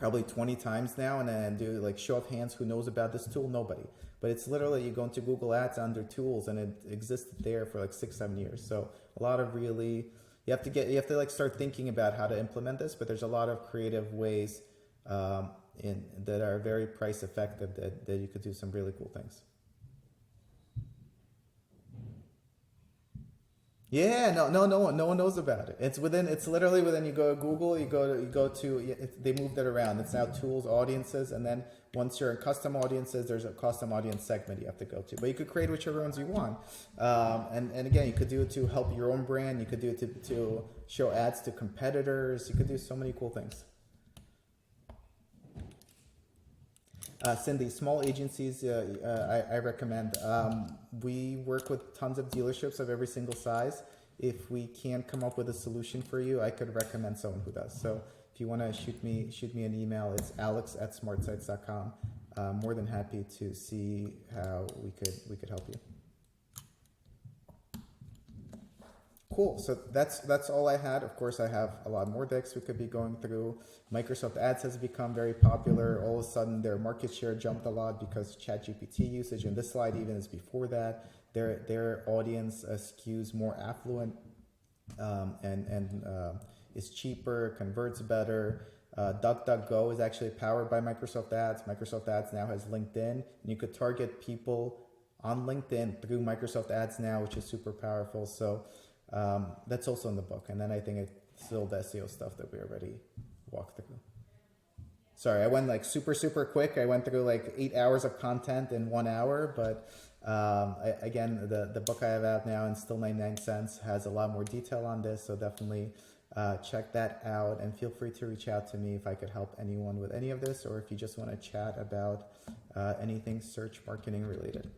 probably 20 times now, and then do like show of hands who knows about this tool. Nobody. But it's literally, you go into Google Ads under tools, and it existed there for like 6-7 years. So a lot of really, you have to like start thinking about how to implement this. But there's a lot of creative ways that are very price effective that you could do some really cool things. Yeah, no one knows about it. It's literally within. You go to Google, they moved it around. It's now tools, audiences, and then once you're in custom audiences, there's a custom audience segment you have to go to. But you could create whichever ones you want. And again, you could do it to help your own brand. You could do it to show ads to competitors. You could do so many cool things. Cindy, small agencies, I recommend. We work with tons of dealerships of every single size. If we can't come up with a solution for you, I could recommend someone who does. So if you want to shoot me an email, it's alex@smartsites.com. More than happy to see how we could help you. Cool. So that's all I had. Of course, I have a lot more decks we could be going through. Microsoft Ads has become very popular. All of a sudden, their market share jumped a lot because ChatGPT usage, and this slide even is before that. Their audience skews more affluent and is cheaper, converts better. DuckDuckGo is actually powered by Microsoft Ads. Microsoft Ads now has LinkedIn, and you could target people on LinkedIn through Microsoft Ads now, which is super powerful. So that's also in the book. And then I think it's still the SEO stuff that we already walked through. Sorry, I went like super quick. I went through like 8 hours of content in 1 hour, but again, the book I have out now, and still 99 cents, has a lot more detail on this. So definitely check that out, and feel free to reach out to me if I could help anyone with any of this, or if you just want to chat about anything search marketing related.